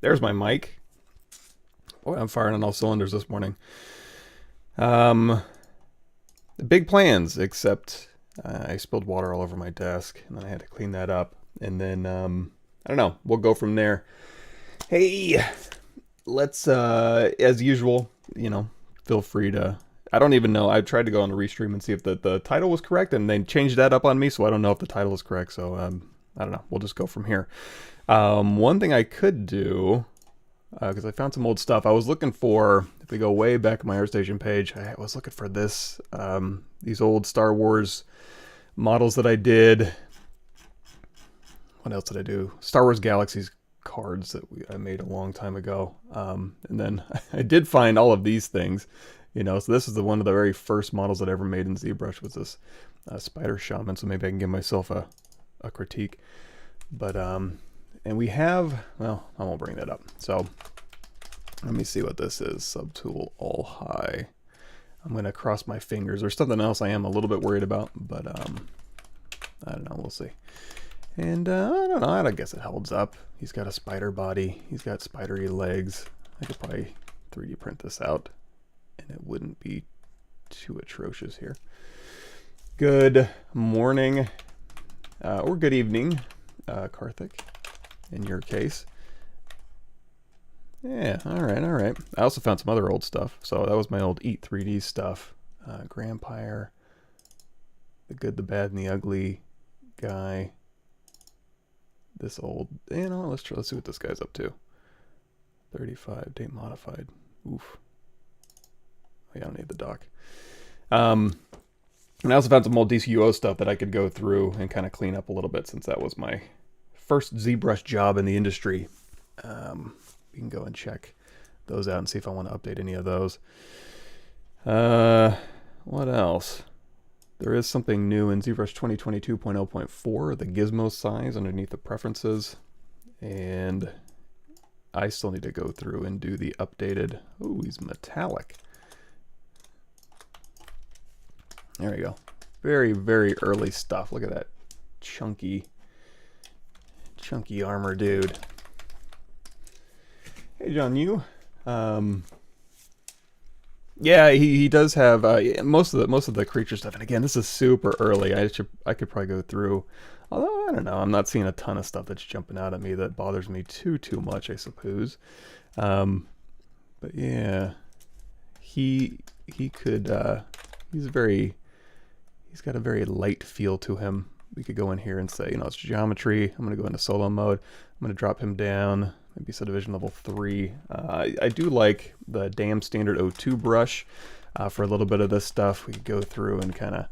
There's my mic. Boy, I'm firing on all cylinders this morning. Big plans, except I spilled water all over my desk, and then I had to clean that up. And then, I don't know, we'll go from there. Hey, let's, as usual, feel free to... I don't even know. I tried to go on the restream and see if the title was correct, and they changed that up on me, so I don't know if the title is correct. So, I don't know. We'll just go from here. One thing I could do... because I found some old stuff. I was looking for, if we go way back on my ArtStation page, I was looking for this, these old Star Wars models that I did. What else did I do? Star Wars Galaxies cards that I made a long time ago. And then I did find all of these things, so this is one of the very first models that I ever made in ZBrush was this Spider Shaman, so maybe I can give myself a critique. But, and we have, well, I won't bring that up. So let me see what this is. Subtool all high. I'm going to cross my fingers. There's something else I am a little bit worried about, but I don't know. We'll see. And I don't know. I guess it holds up. He's got a spider body. He's got spidery legs. I could probably 3D print this out, and it wouldn't be too atrocious here. Good morning, or good evening, Karthik. In your case. Yeah, alright. I also found some other old stuff. So that was my old Eat 3D stuff. Grandpire, the good, the bad, and the ugly guy. This old, let's see what this guy's up to. 35, date modified. Oof. Oh, yeah, I don't need the dock. And I also found some old DCUO stuff that I could go through and kind of clean up a little bit, since that was my first ZBrush job in the industry. We can go and check those out and see if I want to update any of those. What else? There is something new in ZBrush 2022.0.4, the gizmo size underneath the preferences. And I still need to go through and do the updated... Ooh, he's metallic. There we go. Very, very early stuff. Look at that chunky armor dude. Hey John, you. Yeah, he does have most of the creature stuff. And again, this is super early. I could probably go through. Although I don't know, I'm not seeing a ton of stuff that's jumping out at me that bothers me too much, I suppose. But yeah, he could. He's got a very light feel to him. We could go in here and say, it's geometry. I'm going to go into solo mode. I'm going to drop him down, maybe subdivision level 3. I do like the damn standard O2 brush for a little bit of this stuff. We could go through and kind of,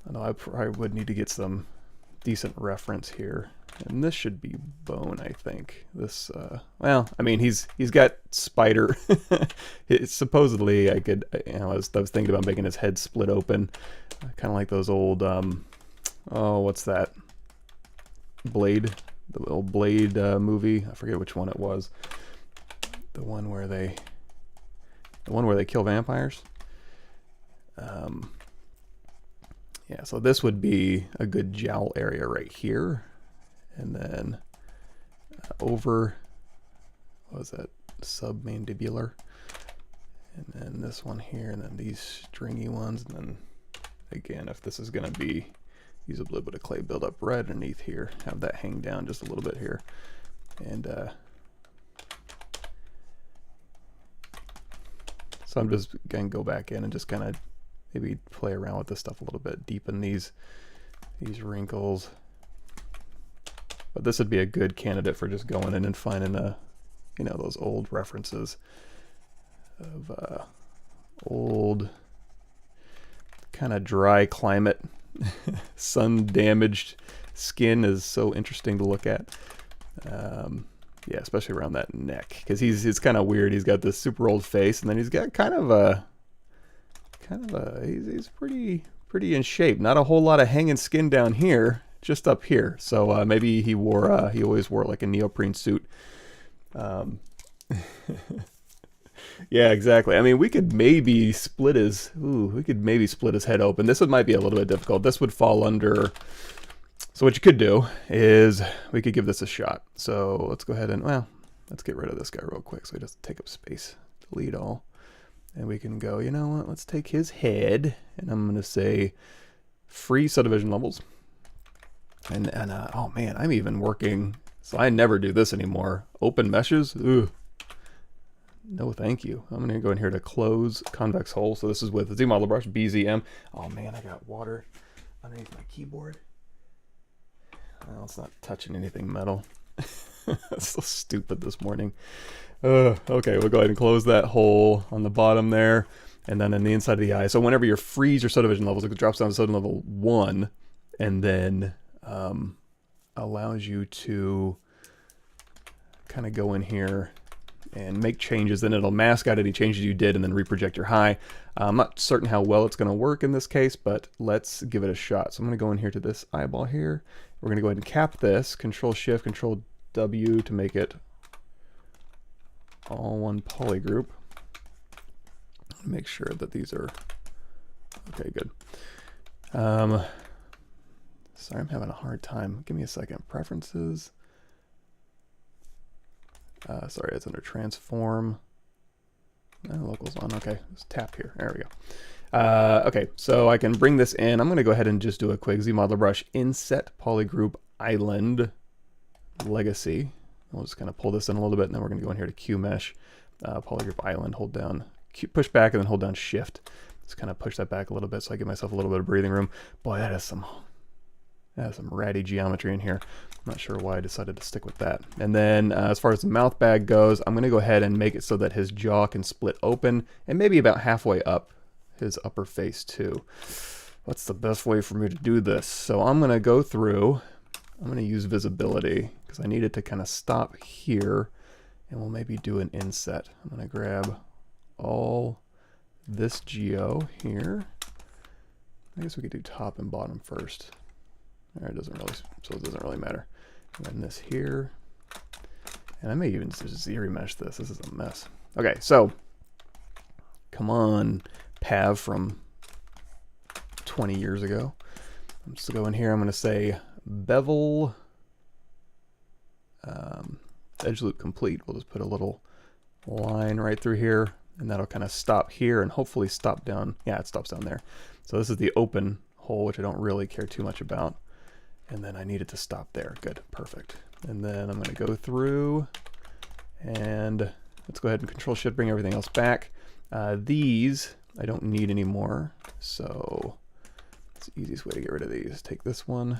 I know I probably would need to get some decent reference here. And this should be bone, I think. This, well, I mean, he's got spider. Supposedly, I could, I was thinking about making his head split open, kind of like those old, oh, what's that? Blade, the old Blade movie. I forget which one it was. The one where they kill vampires. Yeah, so this would be a good jowl area right here. And then over, what was that, submandibular, and then this one here, and then these stringy ones, and then again, if this is going to be, use a little bit of clay build up right underneath here, have that hang down just a little bit here, and so I'm just going to go back in and just kind of maybe play around with this stuff a little bit, deepen these wrinkles. But this would be a good candidate for just going in and finding those old references of old kind of dry climate. Sun damaged skin is so interesting to look at. Yeah, especially around that neck, because he's kind of weird. He's got this super old face, and then he's got kind of a he's pretty in shape. Not a whole lot of hanging skin down here. Just up here, so maybe he always wore like a neoprene suit. Yeah, exactly. I mean, we could maybe split his head open. This might be a little bit difficult. This would fall under. So what you could do is we could give this a shot. So let's go ahead and, well, let's get rid of this guy real quick so he doesn't take up space. Delete all. And we can go, you know what, let's take his head, and I'm going to say free subdivision levels. And oh man, I'm even working, so I never do this anymore. Open meshes? Ugh. No thank you. I'm going to go in here to close convex hole. So this is with ZModel brush, BZM. Oh man, I got water underneath my keyboard. Well, it's not touching anything metal. That's so stupid this morning. Okay, we'll go ahead and close that hole on the bottom there, and then in the inside of the eye. So whenever you freeze your subdivision levels, it drops down to subdivision level 1, and then allows you to kind of go in here and make changes. Then it'll mask out any changes you did and then reproject your high. I'm not certain how well it's going to work in this case, but let's give it a shot. So I'm going to go in here to this eyeball here. We're going to go ahead and cap this. Control Shift, Control W to make it all one poly group. Make sure that these are okay. Good. Sorry, I'm having a hard time. Give me a second. Preferences. Sorry, it's under transform. Locals on. Okay, let's tap here. There we go. Okay, so I can bring this in. I'm going to go ahead and just do a quick ZModel brush inset polygroup island legacy. We'll just kind of pull this in a little bit, and then we're going to go in here to Q mesh polygroup island. Hold down, push back, and then hold down Shift. Just kind of push that back a little bit so I give myself a little bit of breathing room. Boy, that has some ratty geometry in here. I'm not sure why I decided to stick with that. And then as far as the mouth bag goes, I'm going to go ahead and make it so that his jaw can split open and maybe about halfway up his upper face too. What's the best way for me to do this? So I'm going to go through, I'm going to use visibility because I need it to kind of stop here, and we'll maybe do an inset. I'm going to grab all this geo here. I guess we could do top and bottom first. It doesn't really matter. And then this here, and I may even just ZRemesh this. This is a mess. Okay, so come on, Pav from 20 years ago. I'm just going to go in here. I'm going to say bevel edge loop complete. We'll just put a little line right through here, and that'll kind of stop here and hopefully stop down. Yeah, it stops down there. So this is the open hole, which I don't really care too much about. And then I need it to stop there. Good, perfect. And then I'm going to go through and let's go ahead and Control Shift, bring everything else back. These I don't need anymore, so it's the easiest way to get rid of these. Take this one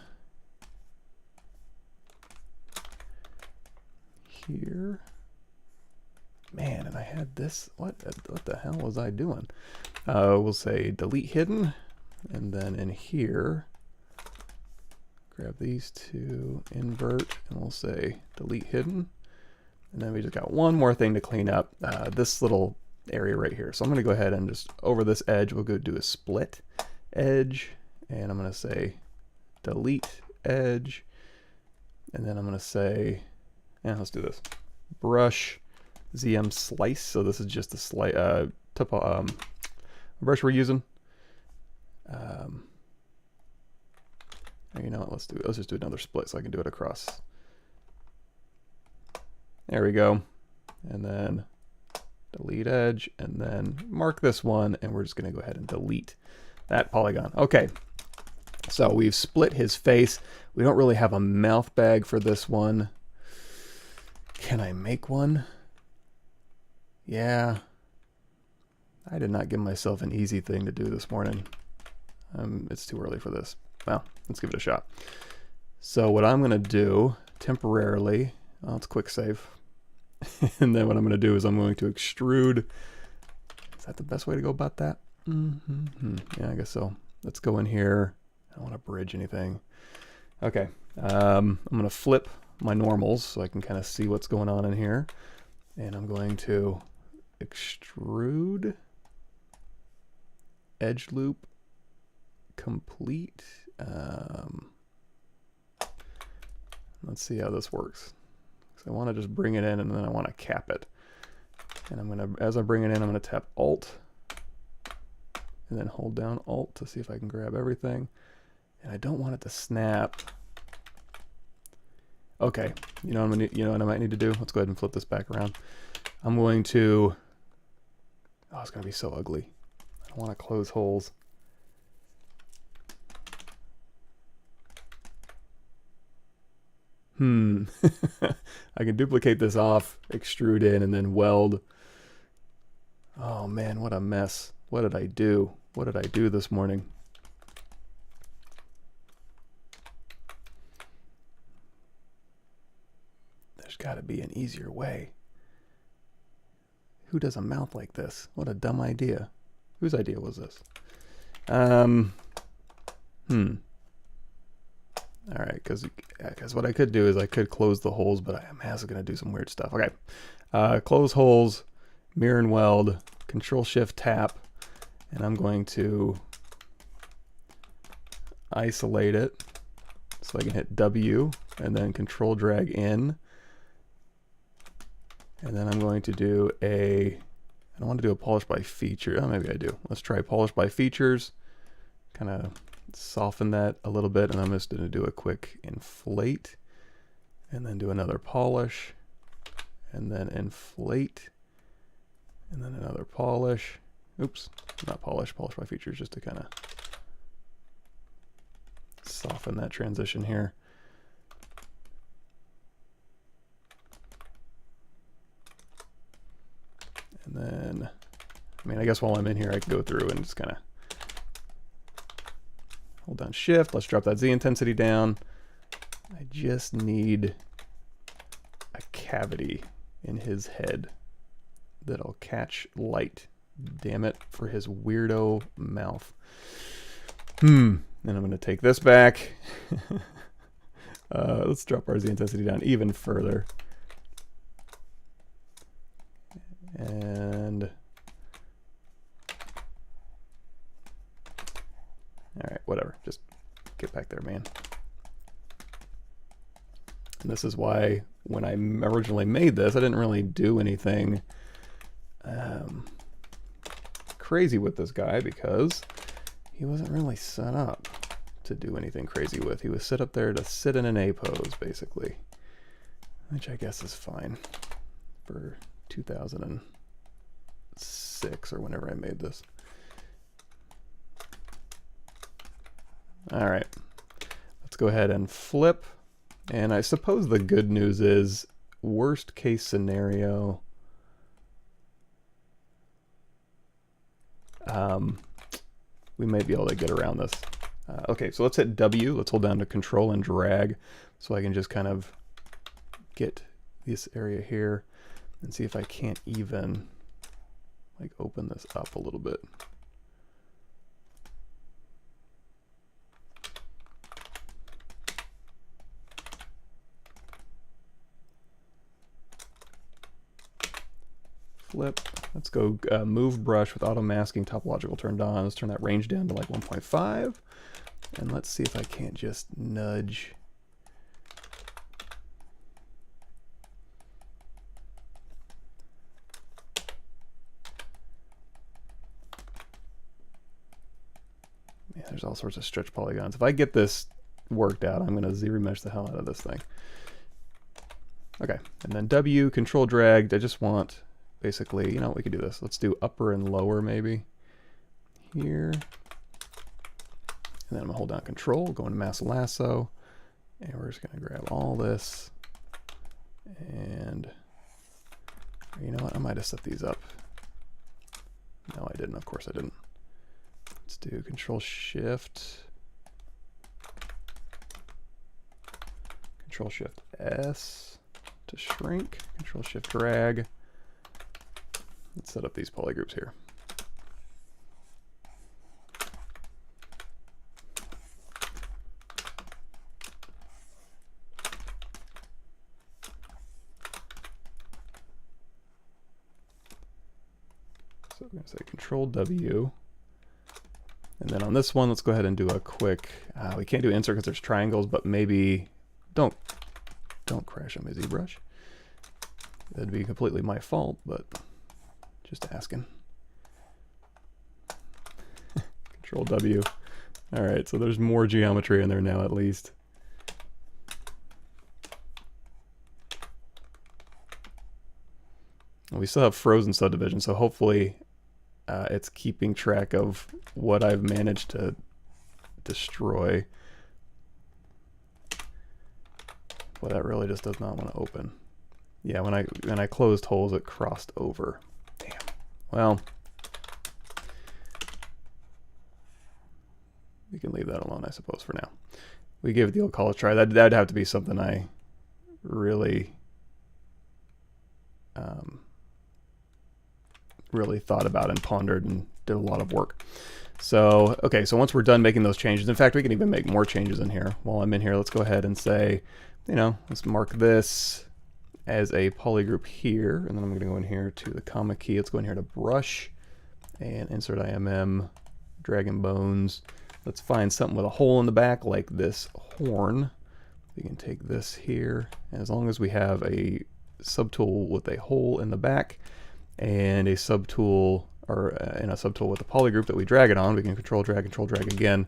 here. Man, and I had this. What the hell was I doing? We'll say delete hidden, and then in here, grab these two, invert, and we'll say delete hidden. And then we just got one more thing to clean up, this little area right here. So I'm going to go ahead and just over this edge, we'll go do a split edge, and I'm going to say delete edge, and then I'm going to say, yeah, let's do this, brush ZM slice. So this is just the slice brush we're using. You know what, let's just do another split so I can do it across. There we go. And then delete edge, and then mark this one, and we're just going to go ahead and delete that polygon. Okay, so we've split his face. We don't really have a mouth bag for this one. Can I make one? Yeah. I did not give myself an easy thing to do this morning. It's too early for this. Well, let's give it a shot. So what I'm going to do temporarily, let's quick save. And then what I'm going to do is I'm going to extrude. Is that the best way to go about that? Yeah, I guess so. Let's go in here. I don't want to bridge anything. Okay. I'm going to flip my normals so I can kind of see what's going on in here. And I'm going to extrude edge loop complete. Let's see how this works. So I want to just bring it in, and then I want to cap it. And I'm going to, as I bring it in, I'm going to tap Alt and then hold down Alt to see if I can grab everything. And I don't want it to snap. Okay, you know what I might need to do? Let's go ahead and flip this back around. I'm going to, oh, it's going to be so ugly. I don't want to close holes. I can duplicate this off, extrude in, and then weld. Oh man, what a mess. What did I do? What did I do this morning? There's got to be an easier way. Who does a mouth like this? What a dumb idea. Whose idea was this? All right, because what I could do is I could close the holes, but I'm also going to do some weird stuff. Okay, close holes, mirror and weld, Control-Shift tap, and I'm going to isolate it so I can hit W and then Control drag in. And then I'm going to do I don't want to do a polish by feature. Oh, maybe I do. Let's try polish by features. Kind of soften that a little bit, and I'm just going to do a quick inflate, and then do another polish, and then inflate, and then another polish. Oops, not polish, polish by features, just to kind of soften that transition here. And then, I mean, I guess while I'm in here, I can go through and just kind of hold down Shift. Let's drop that Z intensity down. I just need a cavity in his head that'll catch light. Damn it, for his weirdo mouth. And I'm going to take this back. Let's drop our Z intensity down even further. And all right, whatever, just get back there, man. And this is why when I originally made this, I didn't really do anything crazy with this guy, because he wasn't really set up to do anything crazy with. He was set up there to sit in an A pose, basically, which I guess is fine for 2006 or whenever I made this. All right, let's go ahead and flip. And I suppose the good news is, worst case scenario, we may be able to get around this. Okay, so let's hit W. Let's hold down to Control and drag so I can just kind of get this area here and see if I can't even like open this up a little bit. Flip. Let's go move brush with auto masking topological turned on. Let's turn that range down to like 1.5. And let's see if I can't just nudge. Yeah, there's all sorts of stretch polygons. If I get this worked out, I'm going to ZRemesh the hell out of this thing. Okay, and then W, Control drag. I just want, basically, you know what, we could do this. Let's do upper and lower maybe here. And then I'm gonna hold down Control, go into Mass Lasso, and we're just gonna grab all this. And you know what, I might have set these up. No, I didn't, of course I didn't. Let's do Control Shift, Control Shift S to shrink, Control Shift drag. Let's set up these polygroups here. So we're going to say Control W. And then on this one, let's go ahead and do a quick, we can't do insert because there's triangles, but maybe, don't crash on my ZBrush. That'd be completely my fault, but just asking. Control W. All right, so there's more geometry in there now at least. we still have frozen subdivision, so hopefully it's keeping track of what I've managed to destroy. Well, that really just does not want to open. Yeah, when I closed holes, it crossed over. Damn. Well, we can leave that alone, I suppose, for now. We give it the old college try. That'd have to be something I really, really thought about and pondered and did a lot of work. So, okay, so once we're done making those changes, in fact, we can even make more changes in here. While I'm in here, let's go ahead and say, you know, let's mark this as a polygroup here, and then I'm going to go in here to the comma key. Let's go in here to brush and insert IMM, drag and bones. Let's find something with a hole in the back like this horn. We can take this here, and as long as we have a subtool with a hole in the back and a subtool, or in a subtool with a polygroup that we drag it on, we can control drag again.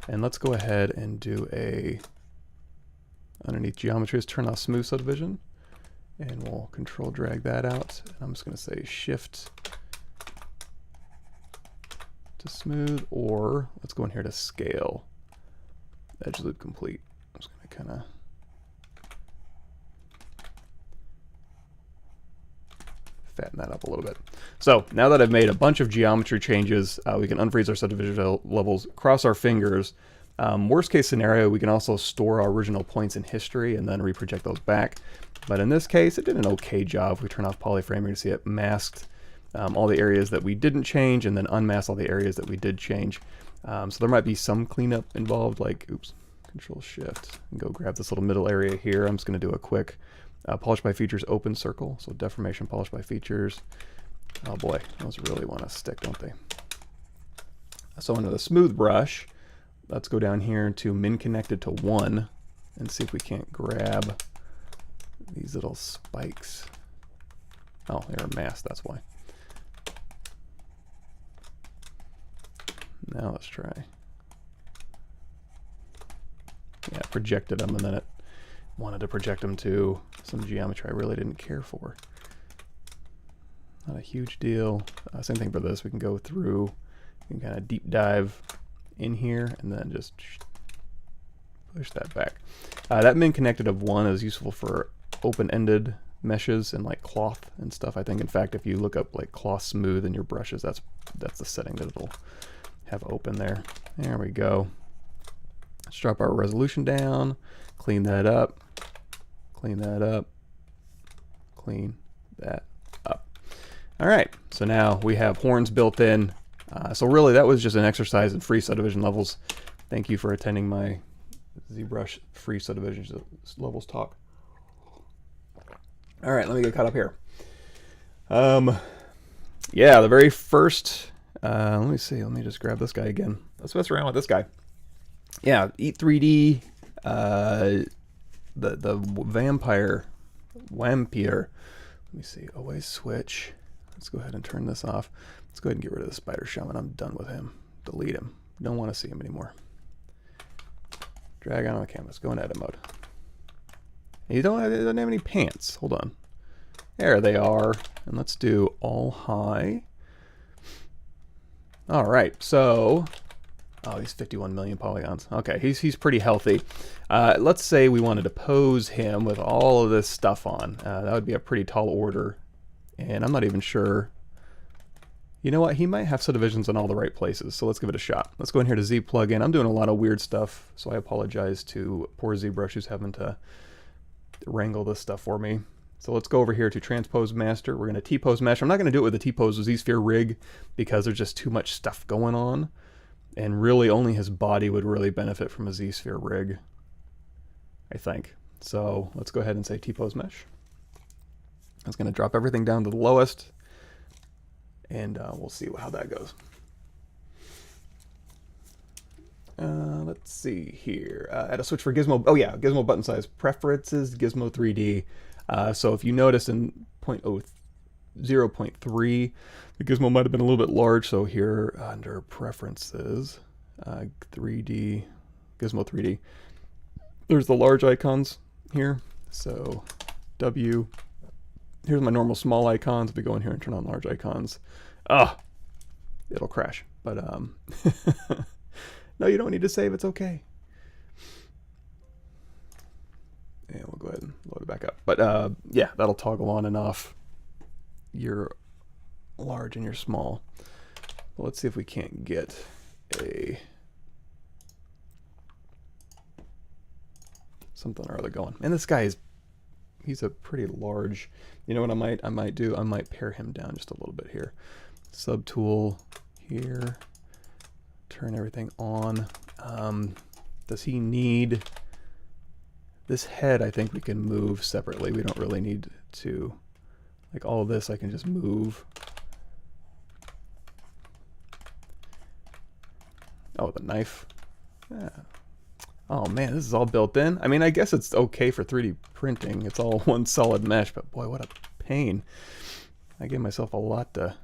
And let's go ahead and do a, underneath geometries, turn off smooth subdivision, and we'll control drag that out. And I'm just going to say shift to smooth, or let's go in here to scale, edge loop complete. I'm just going to kind of fatten that up a little bit. So now that I've made a bunch of geometry changes, we can unfreeze our subdivision levels, cross our fingers. Worst case scenario, we can also store our original points in history and then reproject those back. But in this case, it did an okay job. If we turn off polyframe, you're going to see it masked all the areas that we didn't change and then unmasked all the areas that we did change. So there might be some cleanup involved, like, oops, control shift and go grab this little middle area here. I'm just going to do a quick polish by features open circle. So deformation, polish by features. Oh boy, those really want to stick, don't they? So under the smooth brush, let's go down here to min connected to 1 and see if we can't grab these little spikes. Oh, they're masked, that's why. Now let's try. Yeah, projected them, and then it wanted to project them to some geometry I really didn't care for. Not a huge deal. Same thing for this. We can go through, we can kind of deep dive in here and then just push that back. That min connected of 1 is useful for open-ended meshes and like cloth and stuff. I think, in fact, if you look up like cloth smooth in your brushes, that's the setting that it'll have open there. There we go. Let's drop our resolution down, clean that up, clean that up, clean that up. All right, so now we have horns built in. So really that was just an exercise in free subdivision levels. Thank you for attending my ZBrush free subdivision levels talk. All right, let me get caught up here. Yeah, the very first, let me see, let me just grab this guy again. Let's mess around with this guy. Yeah, Eat 3D, the vampire, Wampire. Let me see, always switch. Let's go ahead and turn this off. Let's go ahead and get rid of the spider shaman. I'm done with him. Delete him. Don't want to see him anymore. Drag on the canvas. Go in edit mode. He doesn't have any pants. Hold on. There they are. And let's do all high. All right. So, oh, he's 51 million polygons. Okay, he's pretty healthy. Let's say we wanted to pose him with all of this stuff on. That would be a pretty tall order. And I'm not even sure. You know what? He might have subdivisions in all the right places, so let's give it a shot. Let's go in here to Z plugin. I'm doing a lot of weird stuff, so I apologize to poor ZBrush who's having to wrangle this stuff for me. So let's go over here to Transpose Master. We're going to T-pose mesh. I'm not going to do it with the T-pose Z-sphere rig because there's just too much stuff going on, and really only his body would really benefit from a Z-sphere rig, I think. So let's go ahead and say T-pose mesh. It's going to drop everything down to the lowest, and we'll see how that goes. Let's see here. Add a switch for gizmo. Oh yeah, gizmo button size preferences, gizmo 3D. So if you notice in 0.3, the gizmo might have been a little bit large. So here under preferences, 3D, gizmo 3D, there's the large icons here. So W, here's my normal small icons. If we go in here and turn on large icons, it'll crash. But no, you don't need to save. It's okay. And we'll go ahead and load it back up. But yeah, that'll toggle on and off your large and your small. Well, let's see if we can't get something or other going. And this guy he's a pretty large. You know what I might do? I might pare him down just a little bit here. Subtool here. Turn everything on. Does he need this head? I think we can move separately. We don't really need to, like all of this I can just move. Oh, the knife. Yeah. Oh man, this is all built in. I mean, I guess it's okay for 3D printing. It's all one solid mesh, but boy, what a pain. I gave myself a lot to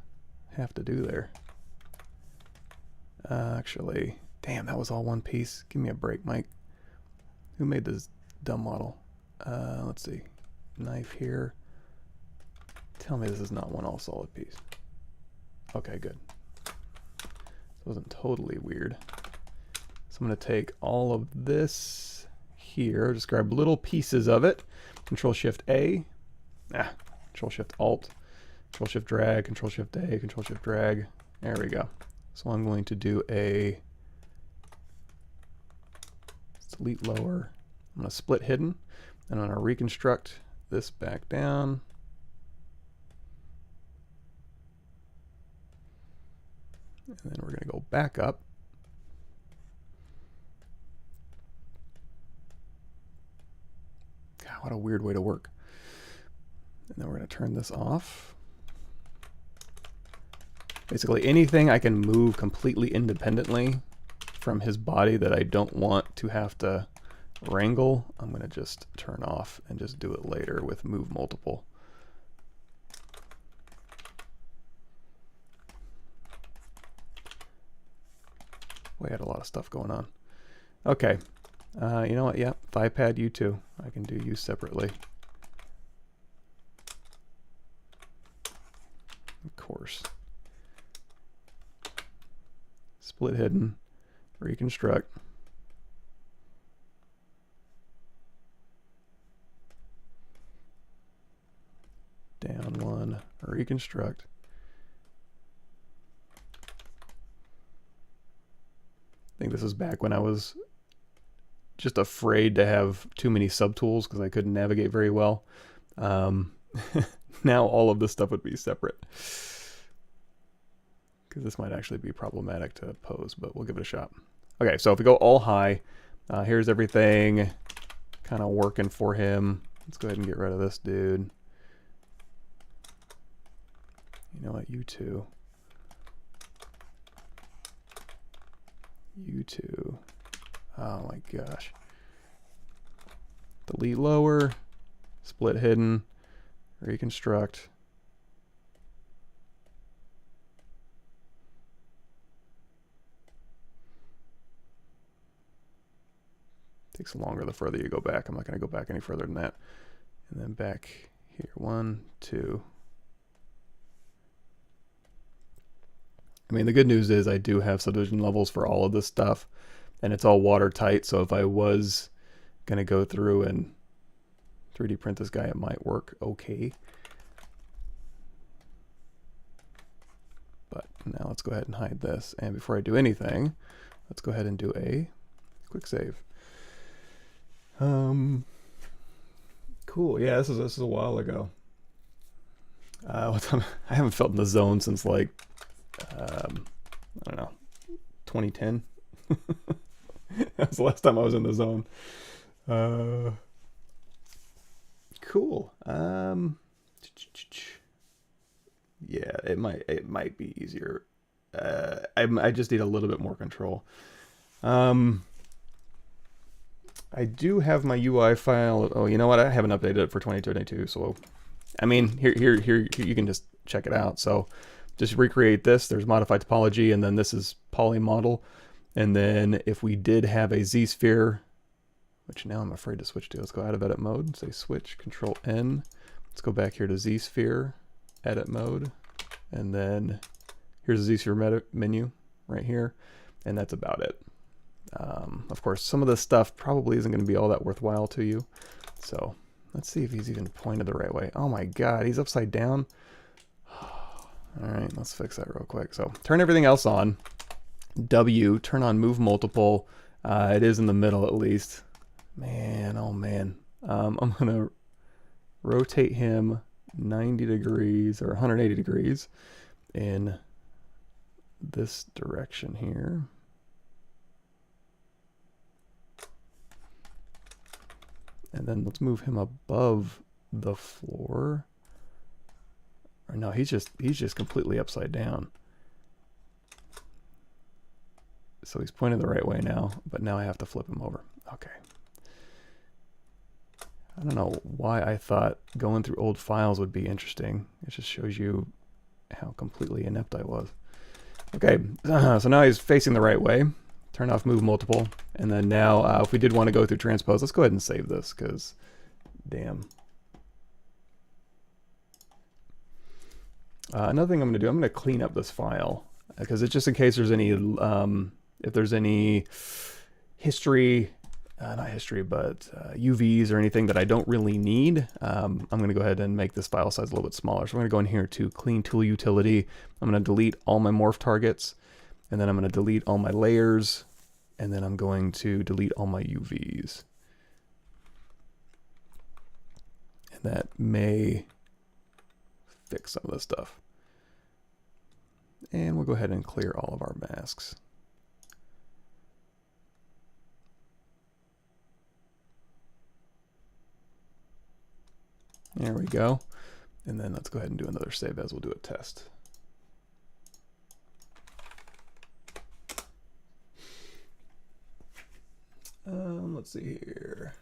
have to do there. Actually, damn, that was all one piece. Give me a break, Mike. Who made this dumb model? Let's see. Knife here. Tell me this is not one all solid piece. Okay, good. It wasn't totally weird. So I'm going to take all of this here, just grab little pieces of it, Control Shift A, Control Shift Alt, Control Shift Drag, Control Shift A, Control Shift Drag. There we go. So I'm going to do let's delete lower. I'm going to split hidden, and I'm going to reconstruct this back down. And then we're going to go back up. God, what a weird way to work. And then we're going to turn this off. Basically anything I can move completely independently from his body that I don't want to have to wrangle, I'm going to just turn off and just do it later with move multiple. We had a lot of stuff going on. Okay, you know what? Yeah, thigh pad you too. I can do you separately. Of course. Split hidden, reconstruct. Down one, reconstruct. I think this is back when I was just afraid to have too many subtools because I couldn't navigate very well. Now all of this stuff would be separate, because this might actually be problematic to pose, but we'll give it a shot. Okay, so if we go all high, here's everything kind of working for him. Let's go ahead and get rid of this dude. You know what, you two. You two. Oh my gosh. Delete lower, split hidden, reconstruct. Takes longer the further you go back. I'm not going to go back any further than that. And then back here, 1, 2. I mean, the good news is I do have subdivision levels for all of this stuff, and it's all watertight, so if I was going to go through and 3D print this guy, it might work okay. But now let's go ahead and hide this, and before I do anything, let's go ahead and do a quick save. Cool, yeah, this is a while ago. What time? I haven't felt in the zone since like I don't know, 2010. That was the last time I was in the zone. Cool. Yeah, it might be easier. I just need a little bit more control. I do have my UI file. Oh, you know what? I haven't updated it for 2022, so I mean, here you can just check it out. So just recreate this. There's modified topology, and then this is poly model. And then if we did have a Z-sphere, which now I'm afraid to switch to, let's go out of edit mode, say switch, Control N, Let's go back here to Z-Sphere, edit mode, and then here's the Z-Sphere menu right here, and that's about it. Of course, some of this stuff probably isn't going to be all that worthwhile to you. So let's see if he's even pointed the right way. Oh my God, he's upside down. All right, let's fix that real quick. So turn everything else on. W, turn on move multiple. It is in the middle at least. Man, oh man. I'm going to rotate him 90 degrees or 180 degrees in this direction here. And then let's move him above the floor. Or no, he's just completely upside down. So he's pointed the right way now, but now I have to flip him over. Okay. I don't know why I thought going through old files would be interesting. It just shows you how completely inept I was. Okay, so now he's facing the right way. Turn off move multiple. And then now, if we did want to go through transpose, let's go ahead and save this, because damn. Another thing I'm going to do, I'm going to clean up this file, because it's just in case there's any, if there's any history, not history, but UVs or anything that I don't really need, I'm going to go ahead and make this file size a little bit smaller. So I'm going to go in here to clean tool utility. I'm going to delete all my morph targets, and then I'm going to delete all my layers, and then I'm going to delete all my UVs. And that may fix some of this stuff. And we'll go ahead and clear all of our masks. There we go. And then let's go ahead and do another save as. We'll do a test. Let's see here.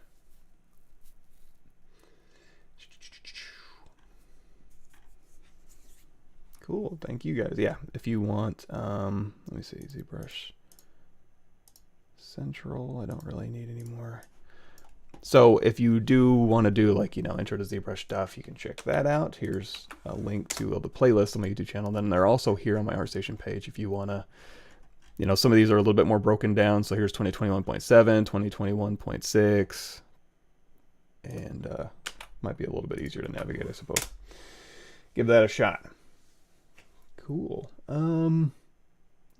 Cool, thank you guys. Yeah, if you want, let me see, ZBrush Central, I don't really need anymore. So if you do want to do like, you know, intro to ZBrush stuff, you can check that out. Here's a link to the playlist on my YouTube channel. Then they're also here on my ArtStation page if you want to, you know, some of these are a little bit more broken down. So here's 2021.7, 2021.6, and might be a little bit easier to navigate, I suppose. Give that a shot. Cool. A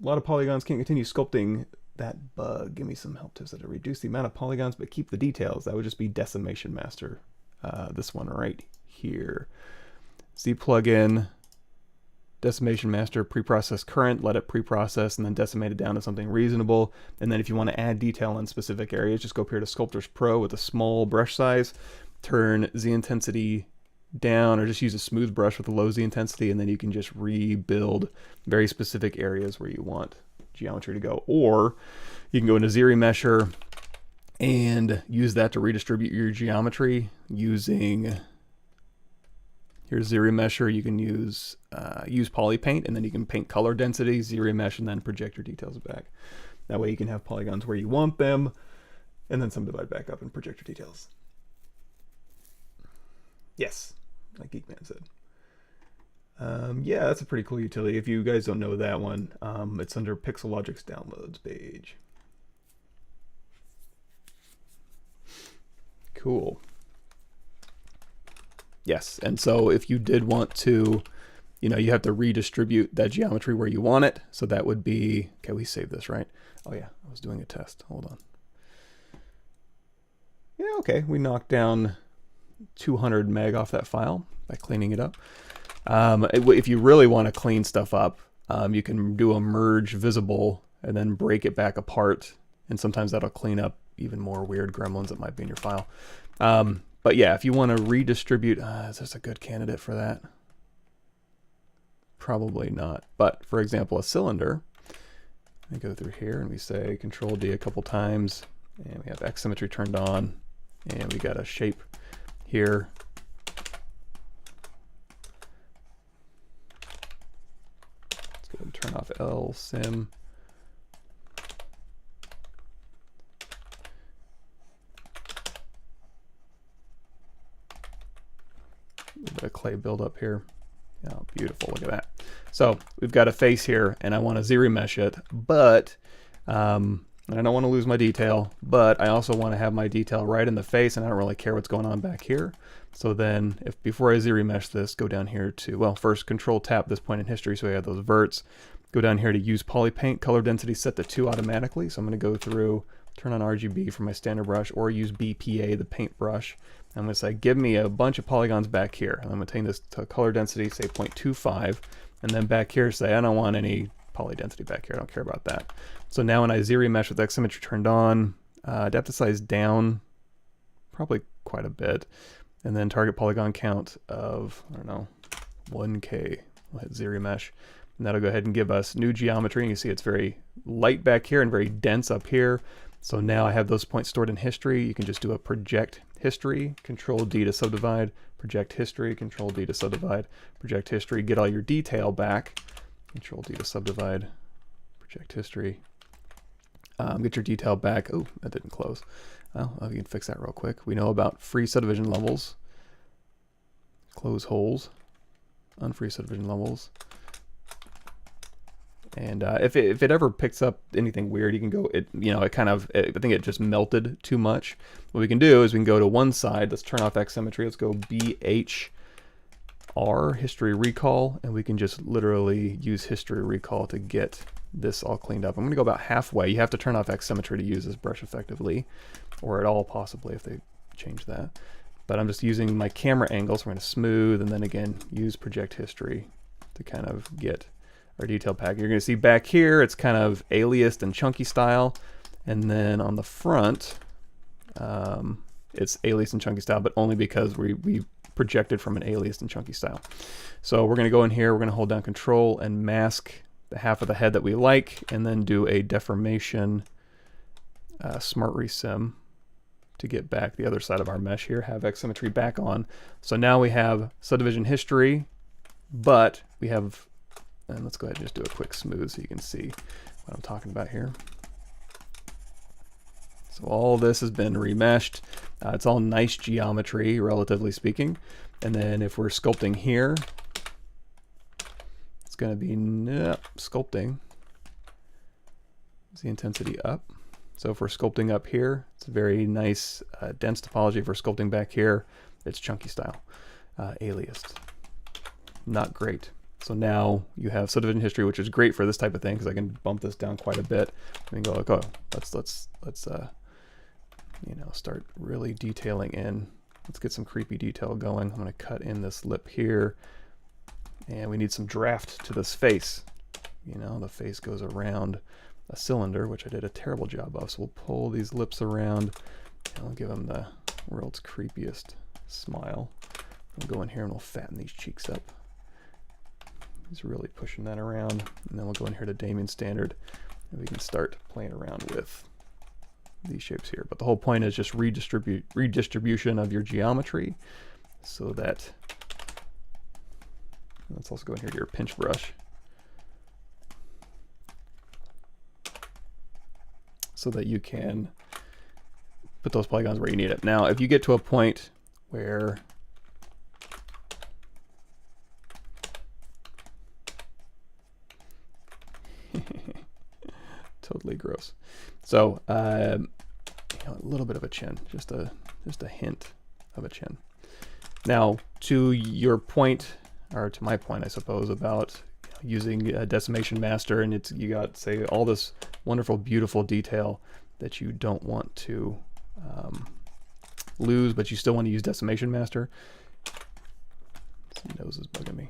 lot of polygons can't continue sculpting that bug. Give me some help tips that reduce the amount of polygons but keep the details. That would just be Decimation Master. This one right here. Z plugin, Decimation Master, preprocess current, let it preprocess, and then decimate it down to something reasonable. And then if you want to add detail in specific areas, just go up here to Sculptors Pro with a small brush size, turn Z intensity down, or just use a smooth brush with a low Z intensity, and then you can just rebuild very specific areas where you want geometry to go. Or you can go into ZRemesher and use that to redistribute your geometry using, here's ZRemesher. You can use Polypaint, and then you can paint color density, ZRemesh, and then project your details back. That way you can have polygons where you want them, and then subdivide back up and project your details. Yes, like Geekman said. Yeah, that's a pretty cool utility. If you guys don't know that one, it's under Pixelogic's downloads page. Cool. Yes, and so if you did want to, you know, you have to redistribute that geometry where you want it. So that would be, okay, we saved this, right? Oh yeah, I was doing a test. Hold on. Yeah, okay, we knocked down 200 meg off that file by cleaning it up. If you really want to clean stuff up, you can do a merge visible and then break it back apart, and sometimes that'll clean up even more weird gremlins that might be in your file. But yeah, if you want to redistribute, is this a good candidate for that? Probably not. But for example, a cylinder, we go through here and we say Control D a couple times, and we have X symmetry turned on, and we got a shape here. Let's go ahead and turn off L sim. bit of clay buildup here. Oh, beautiful, look at that. So we've got a face here, and I want to ZRemesh it, but, and I don't want to lose my detail, but I also want to have my detail right in the face, and I don't really care what's going on back here. So then, if before I ZRemesh this, go down here to, well, first Control tap this point in history so we have those verts. Go down here to use Polypaint, color density set to 2 automatically. So I'm going to go through, turn on RGB for my standard brush, or use BPA, the paint brush. I'm going to say, give me a bunch of polygons back here. And I'm going to take this to color density, say 0.25, and then back here say, I don't want any poly density back here. I don't care about that. So now when I ZRemesh with X symmetry turned on, depth of size down, probably quite a bit, and then target polygon count of, I don't know, 1K. We'll hit ZRemesh, and that'll go ahead and give us new geometry. And you see it's very light back here and very dense up here. So now I have those points stored in history. You can just do a project history, Control D to subdivide, project history, Control D to subdivide, project history, get all your detail back, Control D to subdivide, project history, get your detail back. Oh, that didn't close. Well, we can fix that real quick. We know about free subdivision levels, close holes, unfree subdivision levels. And if it ever picks up anything weird, you can go, I think it just melted too much. What we can do is we can go to one side. Let's turn off X symmetry. Let's go BHR, history recall, and we can just literally use history recall to get this all cleaned up. I'm going to go about halfway. You have to turn off X symmetry to use this brush effectively, or at all possibly if they change that. But I'm just using my camera angle, so we're going to smooth, and then again, use project history to kind of get our detail pack. You're going to see back here, it's kind of aliased and chunky style. And then on the front, it's aliased and chunky style, but only because we projected from an aliased and chunky style. So we're going to go in here, we're going to hold down Control and mask the half of the head that we like, and then do a deformation smart resim to get back the other side of our mesh here, have X symmetry back on. So now we have subdivision history, but we have, and let's go ahead and just do a quick smooth so you can see what I'm talking about here. So all this has been remeshed. It's all nice geometry, relatively speaking. And then if we're sculpting here, it's going to be sculpting. Is the intensity up? So if we're sculpting up here, it's a very nice dense topology. If we're sculpting back here, it's chunky style, aliased. Not great. So now you have subdivision history, which is great for this type of thing because I can bump this down quite a bit. And go like, oh, let's start really detailing in. Let's get some creepy detail going. I'm going to cut in this lip here, and we need some draft to this face. The face goes around a cylinder, which I did a terrible job of. So we'll pull these lips around, and we'll give them the world's creepiest smile. We'll go in here and we'll fatten these cheeks up. He's really pushing that around, and then we'll go in here to Damien Standard, and we can start playing around with these shapes here. But the whole point is just redistribution of your geometry, so that, let's also go in here to your pinch brush, so that you can put those polygons where you need it. Now, if you get to a point where totally gross. So a little bit of a chin, just a hint of a chin. Now, to your point, or to my point, I suppose, about using a Decimation Master, and you got, say, all this wonderful, beautiful detail that you don't want to lose, but you still want to use Decimation Master. This nose is bugging me.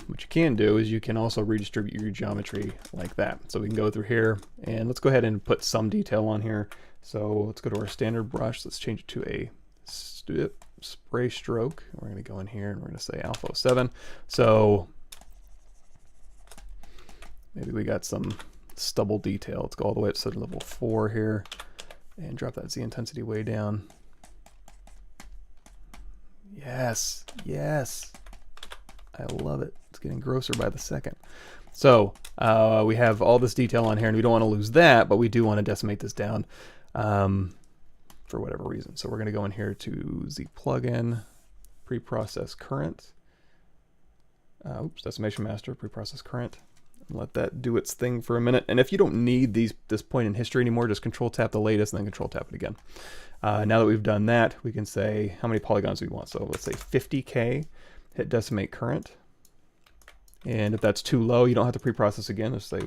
What you can do is you can also redistribute your geometry like that. So we can go through here, and let's go ahead and put some detail on here. So let's go to our standard brush. Let's change it to a spray stroke. We're going to go in here and we're going to say alpha 7. So maybe we got some stubble detail. Let's go all the way up to level 4 here and drop that Z intensity way down. Yes, yes. I love it. It's getting grosser by the second. So we have all this detail on here, and we don't want to lose that, but we do want to decimate this down for whatever reason. So we're going to go in here to Z plugin, preprocess current. Oops, Decimation Master, preprocess current. Let that do its thing for a minute. And if you don't need this point in history anymore, just control tap the latest and then control tap it again. Now that we've done that, we can say how many polygons we want. So let's say 50K, hit decimate current. And if that's too low, you don't have to preprocess again. Let's say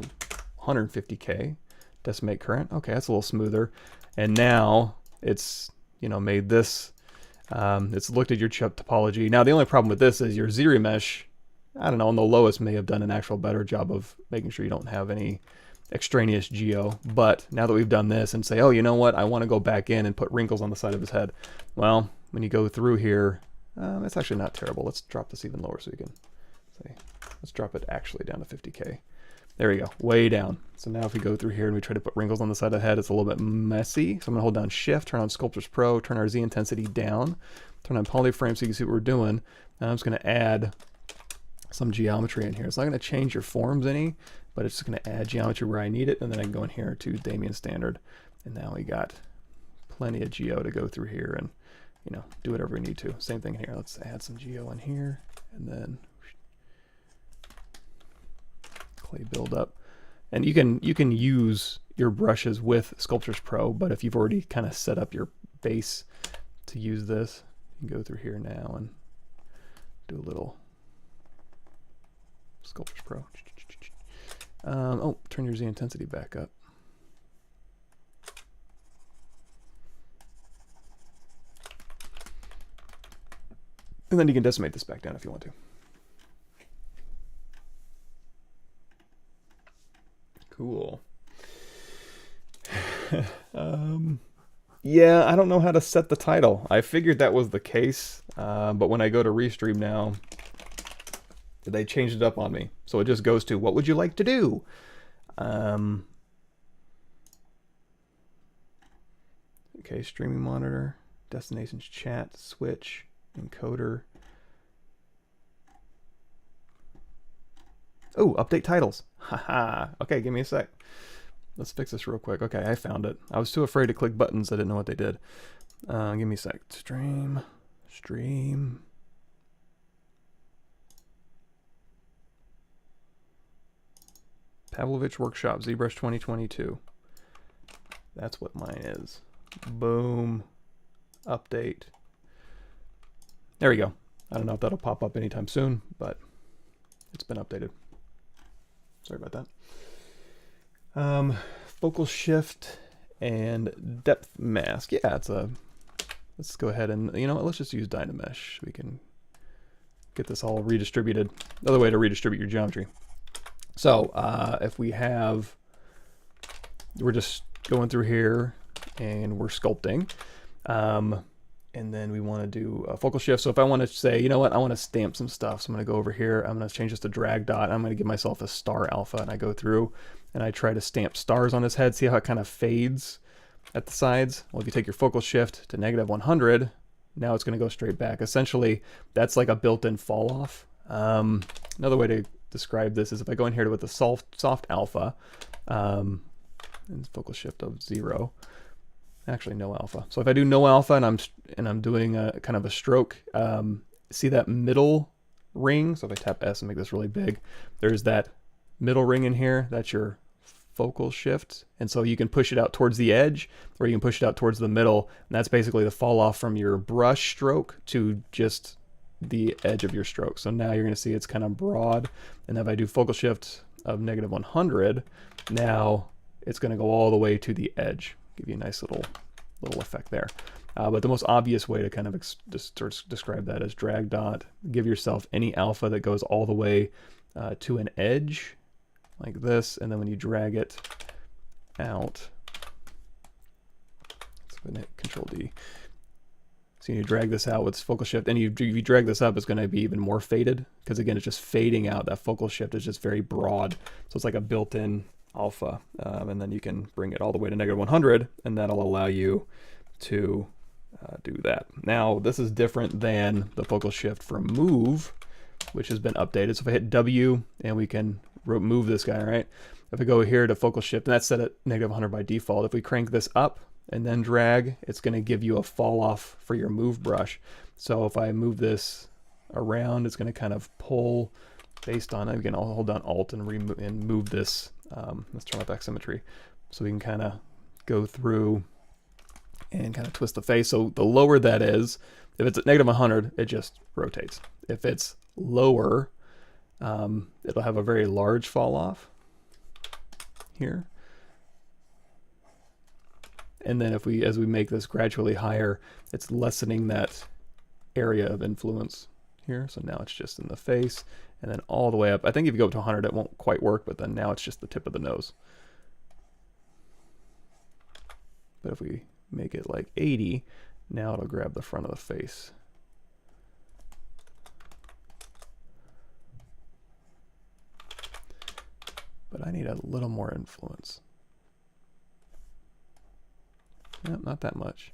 150K, decimate current. Okay, that's a little smoother. And now it's, you know, made this, it's looked at your chip topology. Now the only problem with this is your ZRemesh, I don't know, on the lowest may have done an actual better job of making sure you don't have any extraneous geo. But now that we've done this and say, oh, you know what, I want to go back in and put wrinkles on the side of his head. Well, when you go through here, it's actually not terrible. Let's drop this even lower so we can say, let's drop it actually down to 50K. There we go, way down. So now if we go through here and we try to put wrinkles on the side of the head, it's a little bit messy. So I'm gonna hold down Shift, turn on Sculptors Pro, turn our Z intensity down, turn on Polyframe so you can see what we're doing. Now I'm just gonna add some geometry in here. It's not going to change your forms any, but it's just going to add geometry where I need it, and then I can go in here to Damien Standard, and now we got plenty of geo to go through here and, you know, do whatever we need to. Same thing here. Let's add some geo in here, and then clay build up. And you can use your brushes with Sculptors Pro, but if you've already kind of set up your base to use this, you can go through here now and do a little Sculptors Pro. Oh, turn your Z intensity back up. And then you can decimate this back down if you want to. Cool. Yeah, I don't know how to set the title. I figured that was the case, but when I go to Restream now, they changed it up on me. So it just goes to, what would you like to do? Okay, streaming monitor, destinations chat, switch, encoder. Oh, update titles. Haha. Okay, give me a sec. Let's fix this real quick. Okay, I found it. I was too afraid to click buttons. I didn't know what they did. Give me a sec. Stream. Pavlovich Workshop, ZBrush 2022. That's what mine is. Boom. Update. There we go. I don't know if that'll pop up anytime soon, but it's been updated. Sorry about that. Focal shift and depth mask. Yeah, let's go ahead and, you know what, let's just use Dynamesh. We can get this all redistributed. Another way to redistribute your geometry. So if we have, we're just going through here and we're sculpting, and then we want to do a focal shift. So if I want to say, you know what, I want to stamp some stuff. So I'm going to go over here. I'm going to change this to drag dot. I'm going to give myself a star alpha, and I go through and I try to stamp stars on his head. See how it kind of fades at the sides? Well, if you take your focal shift to -100, now it's going to go straight back. Essentially, that's like a built-in fall off. Another way to describe this is if I go in here with the soft alpha, and focal shift of 0, actually no alpha. So if I do no alpha and I'm doing a kind of a stroke, see that middle ring? So if I tap S and make this really big, there's that middle ring in here. That's your focal shift. And so you can push it out towards the edge, or you can push it out towards the middle. And that's basically the fall off from your brush stroke to just the edge of your stroke. So now you're going to see it's kind of broad. And if I do focal shift of -100, now it's going to go all the way to the edge. Give you a nice little effect there. But the most obvious way to kind of describe that is drag dot. Give yourself any alpha that goes all the way to an edge like this, and then when you drag it out, let's go ahead and hit Control D. So you drag this out with focal shift, and if you drag this up, it's going to be even more faded, because again, it's just fading out. That focal shift is just very broad, so it's like a built-in alpha, and then you can bring it all the way to -100, and that'll allow you to do that. Now, this is different than the focal shift from move, which has been updated. So if I hit W and we can move this guy, right? If I go here to focal shift, and that's set at -100 by default. If we crank this up and then drag, it's going to give you a fall off for your move brush. So if I move this around, it's going to kind of pull based on it. Again, I'll hold down Alt and move this. Let's turn off X symmetry so we can kind of go through and kind of twist the face. So the lower that is, if it's at -100, it just rotates. If it's lower, it'll have a very large fall off here. And then if we, as we make this gradually higher, it's lessening that area of influence here. So now it's just in the face and then all the way up. I think if you go up to 100, it won't quite work, but then now it's just the tip of the nose. But if we make it like 80, now it'll grab the front of the face. But I need a little more influence. Nope, not that much.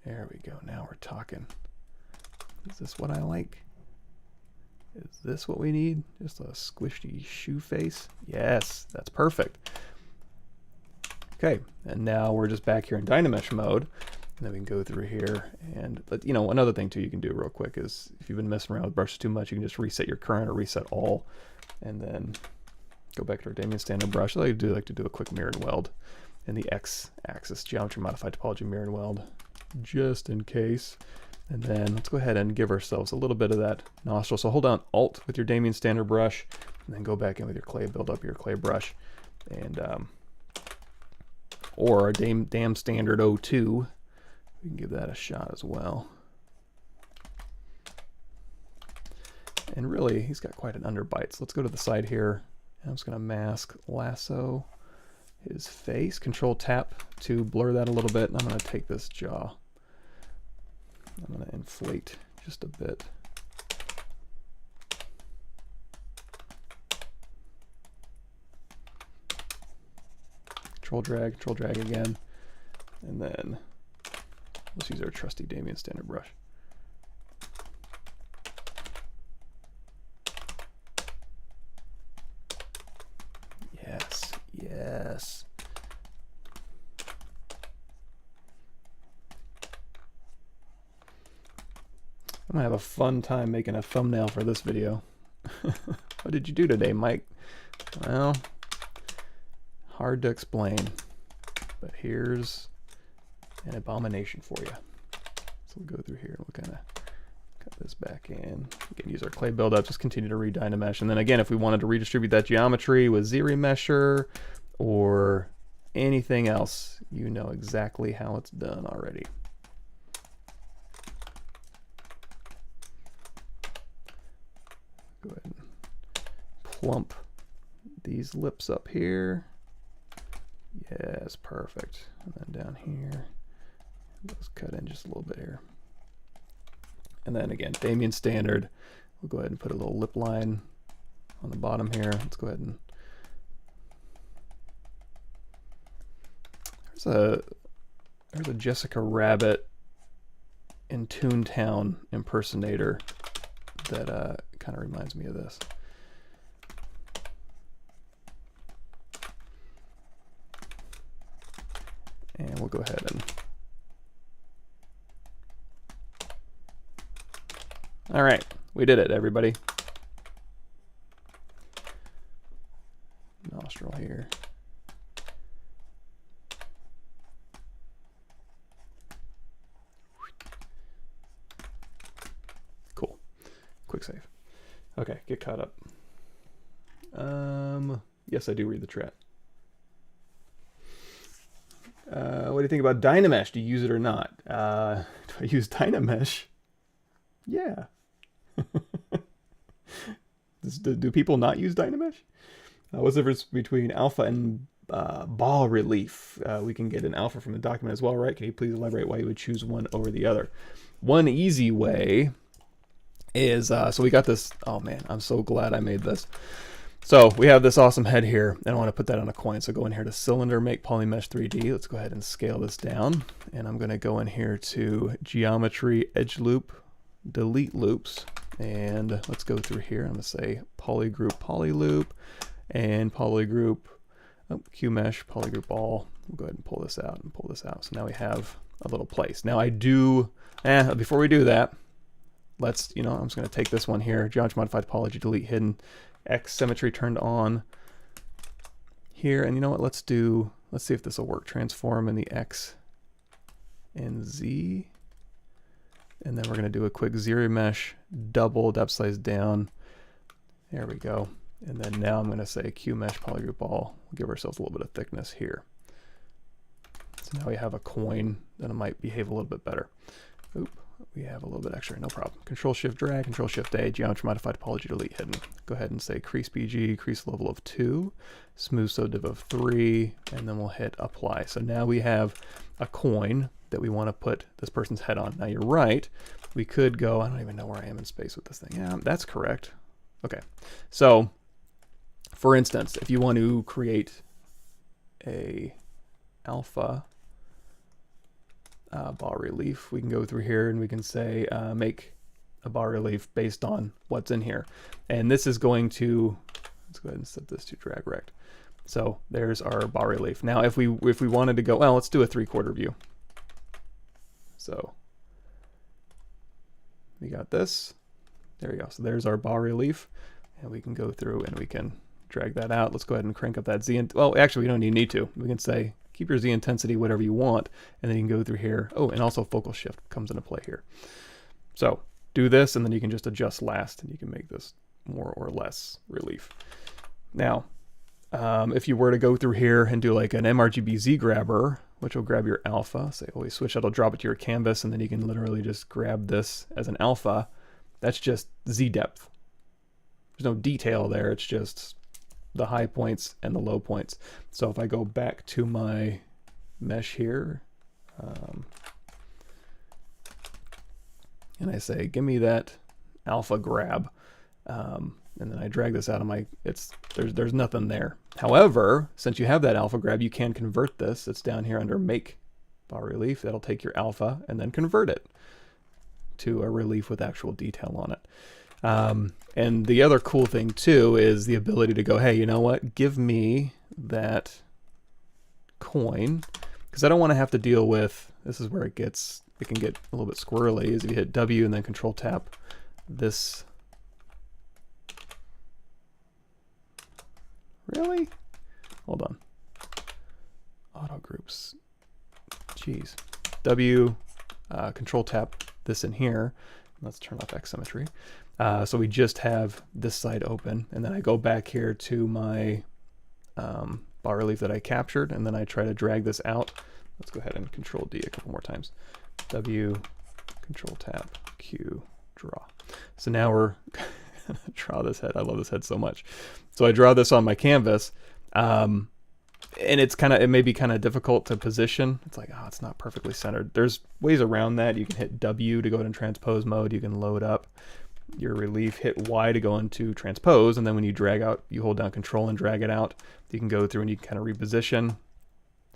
There we go. Now we're talking. Is this what I like? Is this what we need? Just a squishy shoe face? Yes, that's perfect. Okay, and now we're just back here in Dynamesh mode. And then we can go through here. And, you know, another thing too you can do real quick is if you've been messing around with brushes too much, you can just reset your current or reset all. And then go back to our Damien standard brush. I like to do a quick mirrored weld in the X-axis, geometry modified topology mirrored weld, just in case. And then let's go ahead and give ourselves a little bit of that nostril. So hold down Alt with your Damien standard brush, and then go back in with your clay, build up your clay brush, and or a Dam Standard 02. We can give that a shot as well. And really, he's got quite an underbite. So let's go to the side here. I'm just going to mask lasso his face. Control tap to blur that a little bit. And I'm going to take this jaw. I'm going to inflate just a bit. Control drag again. And then let's use our trusty Damien standard brush. Yes, yes. I'm gonna have a fun time making a thumbnail for this video. What did you do today, Mike? Well, hard to explain, but here's an abomination for you. So we'll go through here and we'll kind of cut this back in. Again, use our clay buildup, just continue to re-Dynamesh. And then again, if we wanted to redistribute that geometry with ZRemesher or anything else, you know exactly how it's done already. Go ahead and plump these lips up here. Yes, perfect. And then down here, let's cut in just a little bit here. And then again, Damien standard. We'll go ahead and put a little lip line on the bottom here. Let's go ahead and there's a Jessica Rabbit in Toontown impersonator that kind of reminds me of this. And we'll go ahead and all right, we did it, everybody. Nostril here. Cool. Quick save. Okay, get caught up. Yes, I do read the chat. What do you think about Dynamesh? Do you use it or not? Do I use Dynamesh? Yeah. Do people not use Dynamesh? What's the difference between alpha and Bas Relief? We can get an alpha from the document as well, right? Can you please elaborate why you would choose one over the other? One easy way is, so we got this, oh man, I'm so glad I made this. So we have this awesome head here, and I want to put that on a coin. So go in here to Cylinder, make Polymesh 3D. Let's go ahead and scale this down. And I'm going to go in here to Geometry, Edge Loop, delete loops, and let's go through here. I'm going to say polygroup polyloop and polygroup QMesh polygroup all. We'll go ahead and pull this out and pull this out. So now we have a little place. Now I do, before we do that, let's, I'm just going to take this one here, geometry modified topology, delete hidden, X symmetry turned on here, and you know what, let's see if this will work. Transform in the X and Z, and then we're going to do a quick ZRemesh, double depth slice down. There we go. And then now I'm going to say QMesh polygroup all. We'll give ourselves a little bit of thickness here. So now we have a coin that might behave a little bit better. Oop, we have a little bit extra, no problem. Control Shift drag, Control Shift A, geometry modified topology, delete hidden. Go ahead and say crease BG, crease level of 2, smooth subdiv of 3, and then we'll hit apply. So now we have a coin that we want to put this person's head on. Now you're right, we could go, I don't even know where I am in space with this thing. Yeah, that's correct. Okay, so for instance, if you want to create a alpha bas relief, we can go through here and we can say make a bas relief based on what's in here. And this is going to, let's go ahead and set this to drag rect. So there's our bas relief. Now if we wanted to go, well, let's do a 3/4 view. So we got this. There we go. So there's our bas relief, and we can go through and we can drag that out. Let's go ahead and crank up that Z. Well, actually, we don't even need to. We can say keep your Z intensity whatever you want, and then you can go through here. Oh, and also focal shift comes into play here. So do this, and then you can just adjust last, and you can make this more or less relief. Now, if you were to go through here and do like an MRGB Z grabber, which will grab your alpha, say always switch, that'll drop it to your canvas, and then you can literally just grab this as an alpha. That's just Z depth. There's no detail there. It's just the high points and the low points. So if I go back to my mesh here, and I say, give me that alpha grab, and then I drag this out of my, there's nothing there. However, since you have that alpha grab, you can convert this. It's down here under make bas relief. That'll take your alpha and then convert it to a relief with actual detail on it. And the other cool thing too is the ability to go, hey, you know what? Give me that coin, because I don't want to have to deal with, this is where it can get a little bit squirrely, is if you hit W and then Control tap this. Really? Hold on. Auto groups. Jeez. W, Control tap this in here. Let's turn off X symmetry. So we just have this side open, and then I go back here to my bas relief that I captured, and then I try to drag this out. Let's go ahead and Control D a couple more times. W, Control tap, Q, draw. So now we're draw this head. I love this head so much. So I draw this on my canvas, and it may be kind of difficult to position. It's like, oh, it's not perfectly centered. There's ways around that. You can hit W to go into transpose mode. You can load up your relief, hit Y to go into transpose, and then when you drag out, you hold down Control and drag it out. You can go through and you can kind of reposition.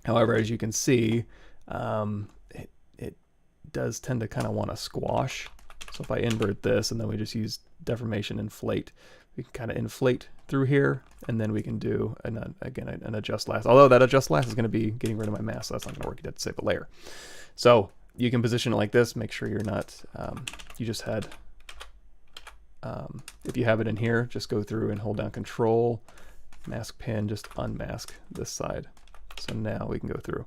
However, as you can see, it does tend to kind of want to squash. So if I invert this and then we just use deformation inflate, we can kind of inflate through here, and then we can do an adjust last. Although that adjust last is going to be getting rid of my mask, so that's not going to work. You have to save a layer. So you can position it like this. Make sure you're not, you just had, if you have it in here, just go through and hold down Control, mask pin, just unmask this side. So now we can go through.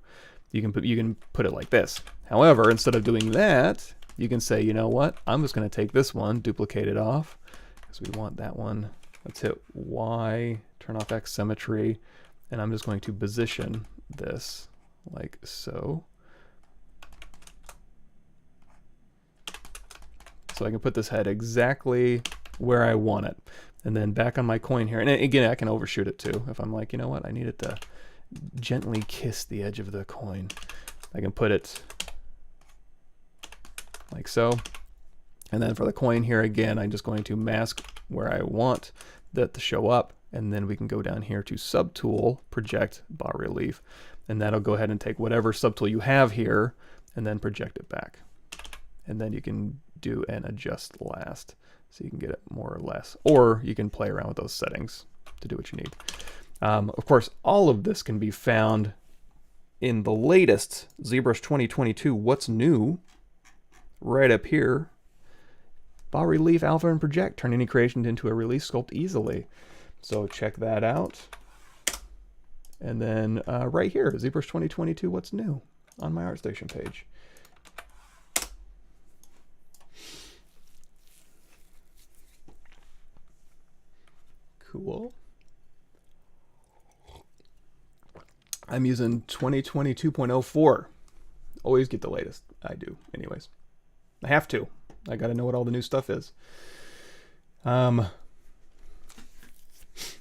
You can put it like this. However, instead of doing that, you can say, you know what? I'm just going to take this one, duplicate it off, because we want that one. Let's hit Y, turn off X symmetry, and I'm just going to position this like so. So I can put this head exactly where I want it. And then back on my coin here, and again, I can overshoot it too. If I'm like, you know what, I need it to gently kiss the edge of the coin, I can put it like so. And then for the coin here, again, I'm just going to mask where I want that to show up. And then we can go down here to Subtool, Project Bas Relief. And that'll go ahead and take whatever subtool you have here and then project it back. And then you can do an adjust last, so you can get it more or less, or you can play around with those settings to do what you need. Of course, all of this can be found in the latest ZBrush 2022 What's New, right up here. Bas Relief, Alpha, and Project. Turn any creation into a release sculpt easily. So check that out. And then right here, ZBrush 2022 What's New on my ArtStation page. Cool. I'm using 2022.04. Always get the latest. I do, anyways. I have to. I got to know what all the new stuff is.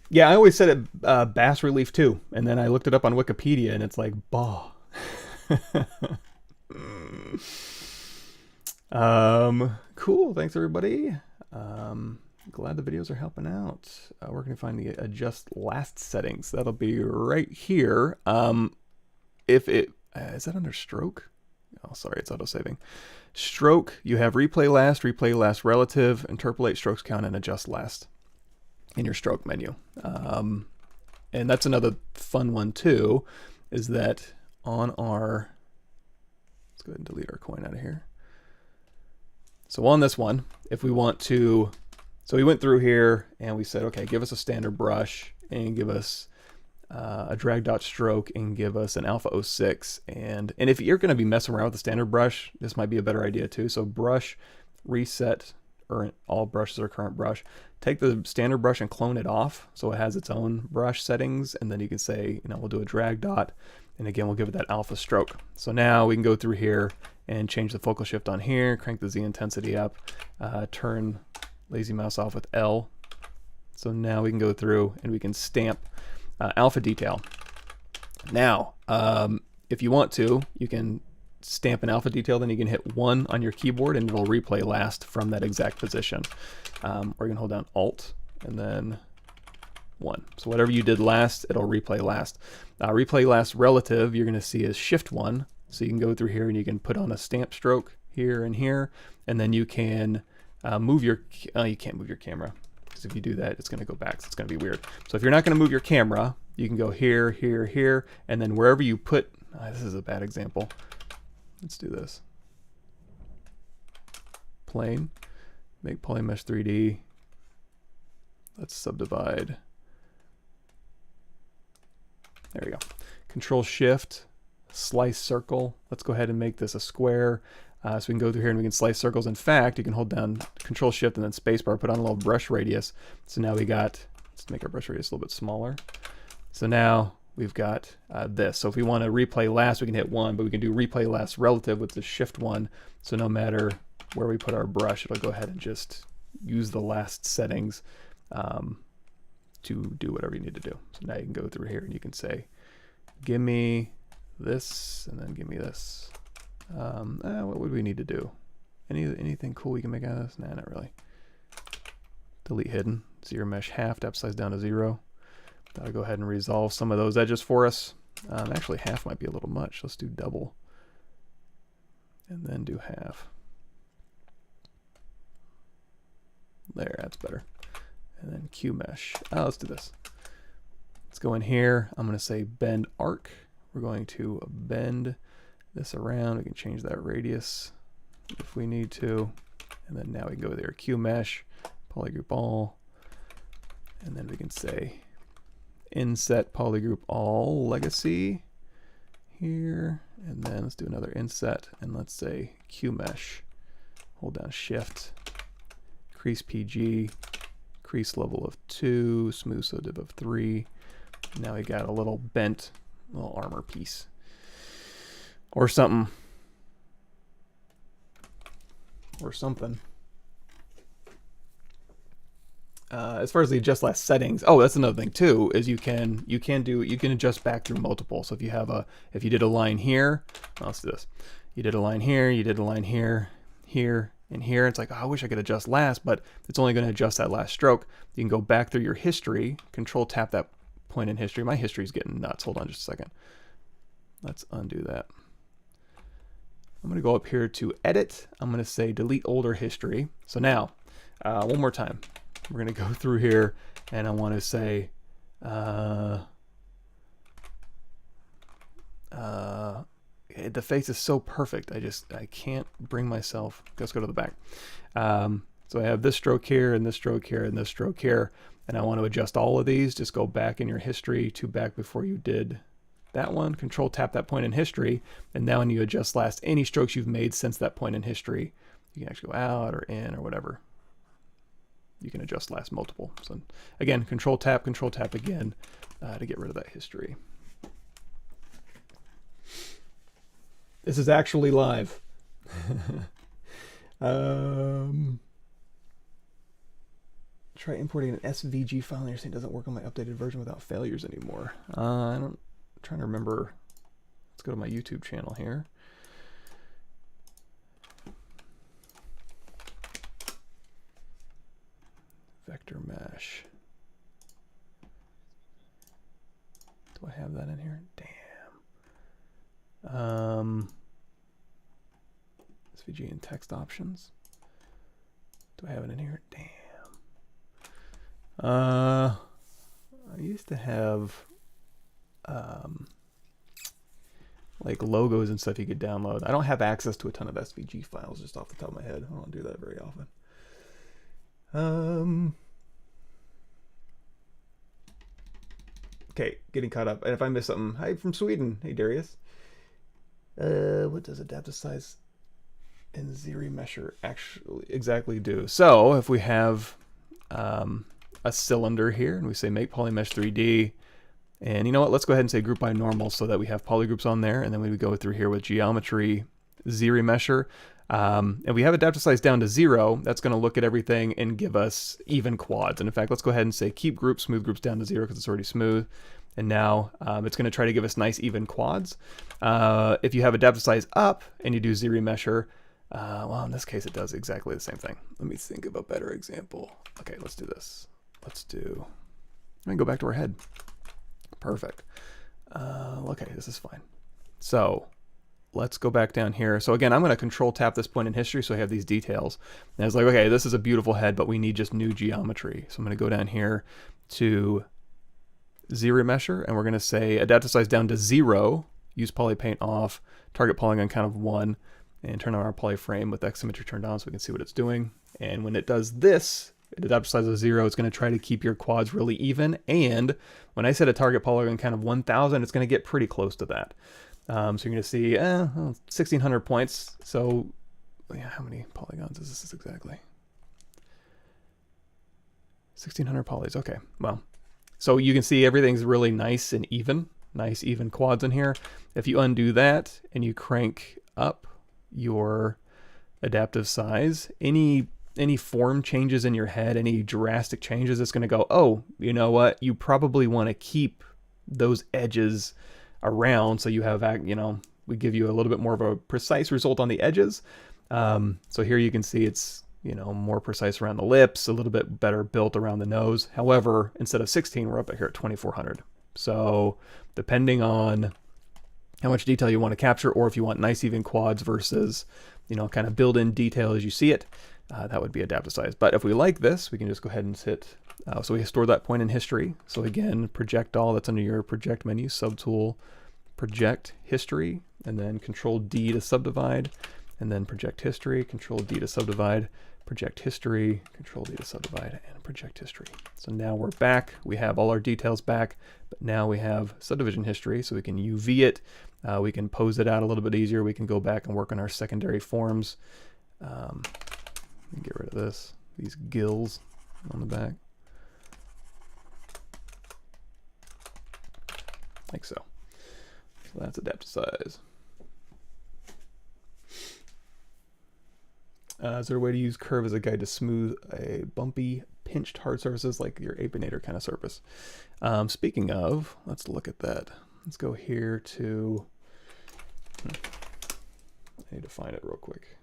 Yeah, I always said it Bas Relief too, and then I looked it up on Wikipedia, and it's like bah. Cool. Thanks everybody. Glad the videos are helping out. We're going to find the adjust last settings. That'll be right here. If it is that under stroke? Oh, sorry, it's auto-saving. Stroke, you have replay last relative, interpolate, strokes count, and adjust last in your stroke menu. And that's another fun one too, is that on our, let's go ahead and delete our coin out of here. So on this one, if we want to, so we went through here and we said, okay, give us a standard brush and give us a drag dot stroke and give us an alpha 06. And if you're going to be messing around with the standard brush, this might be a better idea too. So brush, reset, or all brushes are current brush. Take the standard brush and clone it off so it has its own brush settings, and then you can say, you know, we'll do a drag dot, and again we'll give it that alpha stroke. So now we can go through here and change the focal shift on here, crank the Z intensity up, turn lazy mouse off with L. So now we can go through and we can stamp alpha detail. Now, if you want to, you can stamp an alpha detail, then you can hit 1 on your keyboard and it'll replay last from that exact position. Or you can hold down Alt and then 1. So whatever you did last, it'll replay last. Replay last relative, you're going to see is Shift 1. So you can go through here and you can put on a stamp stroke here, and then you can move your, you can't move your camera, because if you do that, it's going to go back, so it's going to be weird. So if you're not going to move your camera, you can go here, here, here, and then wherever you put, this is a bad example. Let's do this. Plane, make Polymesh 3D. Let's subdivide. There we go. Control Shift, slice circle. Let's go ahead and make this a square. So we can go through here and we can slice circles. In fact, you can hold down Control Shift and then spacebar, put on a little brush radius. So now we got, let's make our brush radius a little bit smaller. So now we've got this. So if we want to replay last, we can hit 1, but we can do replay last relative with the Shift 1. So no matter where we put our brush, it'll go ahead and just use the last settings to do whatever you need to do. So now you can go through here and you can say, give me this, and then give me this. What would we need to do? Anything cool we can make out of this? Nah, not really. Delete hidden. ZRemesh half, depth size down to 0. That'll go ahead and resolve some of those edges for us. Actually, half might be a little much. Let's do double. And then do half. There, that's better. And then Q mesh. Let's do this. Let's go in here. I'm going to say bend arc. We're going to bend this around. We can change that radius if we need to. And then now we can go there, Q mesh, polygroup all. And then we can say inset polygroup all legacy here. And then let's do another inset and let's say Q mesh. Hold down Shift, crease PG, crease level of 2, smooth so div of 3. Now we got a little bent little armor piece or something. As far as the adjust last settings, that's another thing too, is you can adjust back through multiple. So if you did a line here, let's do this. You did a line here, you did a line here, here, and here. It's like, I wish I could adjust last, but it's only going to adjust that last stroke. You can go back through your history, Control tap that point in history. My history is getting nuts. Hold on just a second. Let's undo that. I'm going to go up here to edit. I'm going to say delete older history. So now, one more time, we're going to go through here and I want to say, the face is so perfect. I can't bring myself. Let's go to the back. So I have this stroke here and this stroke here and this stroke here, and I want to adjust all of these. Just go back in your history to back before you did that one. Control tap that point in history, and now when you adjust last any strokes you've made since that point in history, you can actually go out or in or whatever. You can adjust last multiple. So again, control tap again to get rid of that history. This is actually live. Try importing an SVG file and you're saying it doesn't work on my updated version without failures anymore. I'm trying to remember. Let's go to my YouTube channel here. Vector mesh. Do I have that in here? Damn. SVG and text options. Do I have it in here? Damn. I used to have like logos and stuff you could download. I don't have access to a ton of SVG files just off the top of my head. I don't do that very often. Okay, getting caught up. And if I miss something, hi from Sweden. Hey Darius. What does adaptive size and ZRemesher actually exactly do? So if we have a cylinder here and we say make polymesh 3D, and you know what, let's go ahead and say group by normal so that we have polygroups on there, and then we would go through here with geometry, ZRemesher, and we have adaptive size down to 0. That's going to look at everything and give us even quads. And in fact, let's go ahead and say keep group, smooth groups down to 0 because it's already smooth. And now it's going to try to give us nice even quads. If you have adaptive size up and you do ZRemesher, well, in this case, it does exactly the same thing. Let me think of a better example. Okay, let's do this. Let me go back to our head. Perfect. Okay, this is fine. So let's go back down here. So again, I'm going to control tap this point in history so I have these details. And it's like, okay, this is a beautiful head, but we need just new geometry. So I'm going to go down here to ZRemesher, and we're going to say adaptive size down to 0, use polypaint off, target polygon count of 1, and turn on our polyframe with X symmetry turned on so we can see what it's doing. And when it does this, at adaptive size of 0, it's going to try to keep your quads really even. And when I set a target polygon count of 1,000, it's going to get pretty close to that. So you're going to see 1,600 points. So yeah, how many polygons is this exactly? 1,600 polys. Okay, well, so you can see everything's really nice and even. Nice even quads in here. If you undo that and you crank up your adaptive size, any form changes in your head, any drastic changes, it's going to go, oh, you know what? You probably want to keep those edges around so you have, you know, we give you a little bit more of a precise result on the edges. So here you can see it's, you know, more precise around the lips, a little bit better built around the nose. However, instead of 16, we're up here at 2,400. So depending on how much detail you want to capture, or if you want nice even quads versus, you know, kind of build in detail as you see it, that would be adaptive size. But if we like this, we can just go ahead and hit, so we store that point in history. So again, project all, that's under your project menu, subtool, project history, and then Control D to subdivide, and then project history, Control D to subdivide, project history, Control D to subdivide, and project history. So now we're back. We have all our details back, but now we have subdivision history, so we can UV it. We can pose it out a little bit easier. We can go back and work on our secondary forms. Get rid of this, these gills on the back. Like so. So that's adaptive size. Is there a way to use curve as a guide to smooth a bumpy, pinched hard surfaces like your Apinator kind of surface? Speaking of, let's look at that. Let's go here to, I need to find it real quick.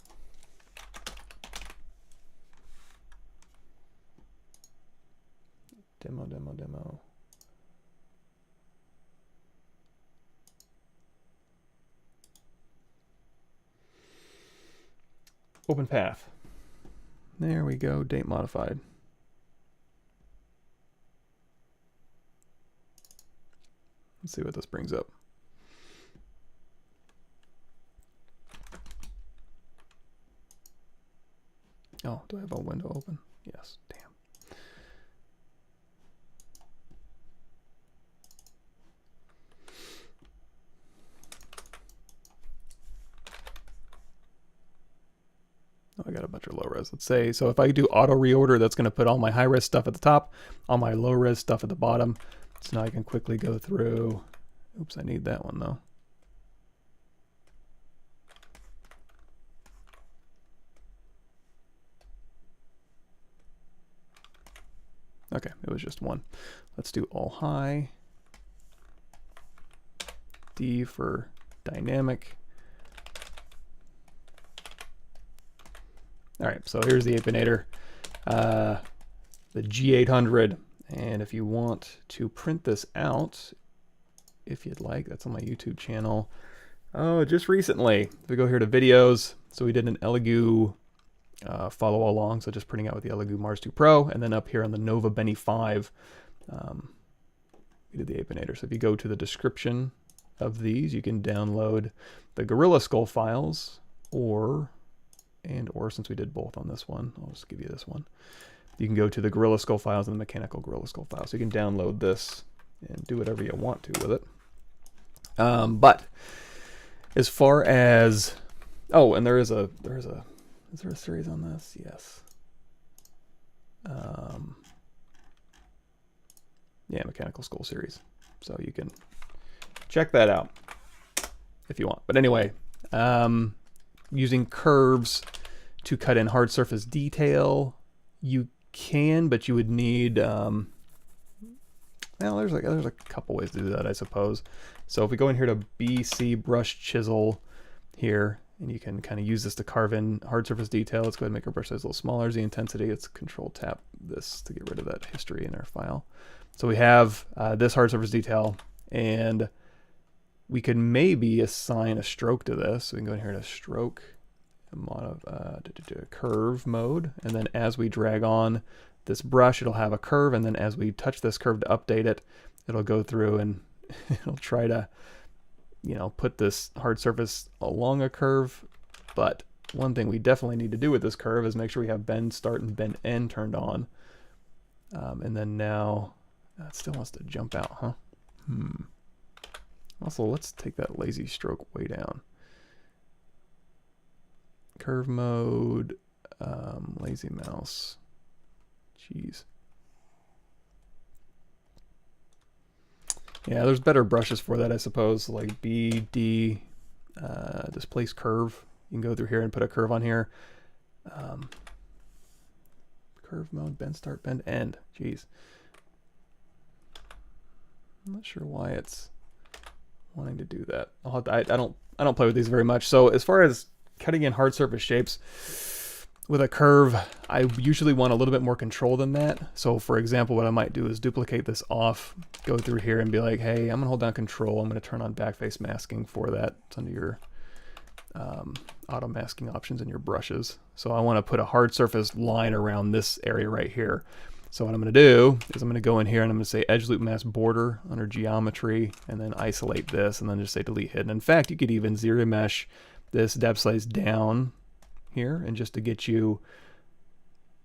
Demo. Open path. There we go, date modified. Let's see what this brings up. Oh, do I have a window open? Yes, damn. Oh, I got a bunch of low res. Let's say, so if I do auto reorder, that's going to put all my high res stuff at the top, all my low res stuff at the bottom. So now I can quickly go through. Oops, I need that one though. Okay, it was just one. Let's do all high. D for dynamic. All right, so here's the Apinator, the G800. And if you want to print this out, if you'd like, that's on my YouTube channel. Oh, just recently. If we go here to videos, so we did an Elegoo follow along, so just printing out with the Elegoo Mars 2 Pro, and then up here on the Nova Beni 5, we did the Apinator. So if you go to the description of these, you can download the Gorilla Skull files, or since we did both on this one, I'll just give you this one. You can go to the Gorilla Skull files and the Mechanical Gorilla Skull files. So you can download this and do whatever you want to with it. But as far as, oh, and is there a series on this? Yes. Yeah, Mechanical Skull series. So you can check that out if you want. But anyway, using curves to cut in hard surface detail, you can, but you would need, well, there's a couple ways to do that, I suppose. So if we go in here to BC brush chisel here, and you can kind of use this to carve in hard surface detail. Let's go ahead and make our brush size a little smaller. The intensity, let's control tap this to get rid of that history in our file. So we have this hard surface detail, and we could maybe assign a stroke to this. So we can go in here to stroke, curve mode, and then as we drag on this brush, it'll have a curve, and then as we touch this curve to update it, it'll go through and it'll try to, you know, put this hard surface along a curve. But one thing we definitely need to do with this curve is make sure we have bend start and bend end turned on. And then now it still wants to jump out, huh? Also, let's take that lazy stroke way down. Curve mode, lazy mouse. Jeez. Yeah, there's better brushes for that, I suppose, like BD, displace curve. You can go through here and put a curve on here. Curve mode, bend start, bend end. Jeez. I'm not sure why it's wanting to do that. I don't play with these very much. So as far as cutting in hard surface shapes with a curve, I usually want a little bit more control than that. So for example, what I might do is duplicate this off, go through here and be like, hey, I'm gonna hold down control. I'm gonna turn on backface masking for that. It's under your auto masking options in your brushes. So I wanna put a hard surface line around this area right here. So what I'm gonna do is I'm gonna go in here and I'm gonna say edge loop mask border under geometry, and then isolate this, and then just say delete hidden. In fact, you could even ZRemesh this depth slice down here, and just to get you,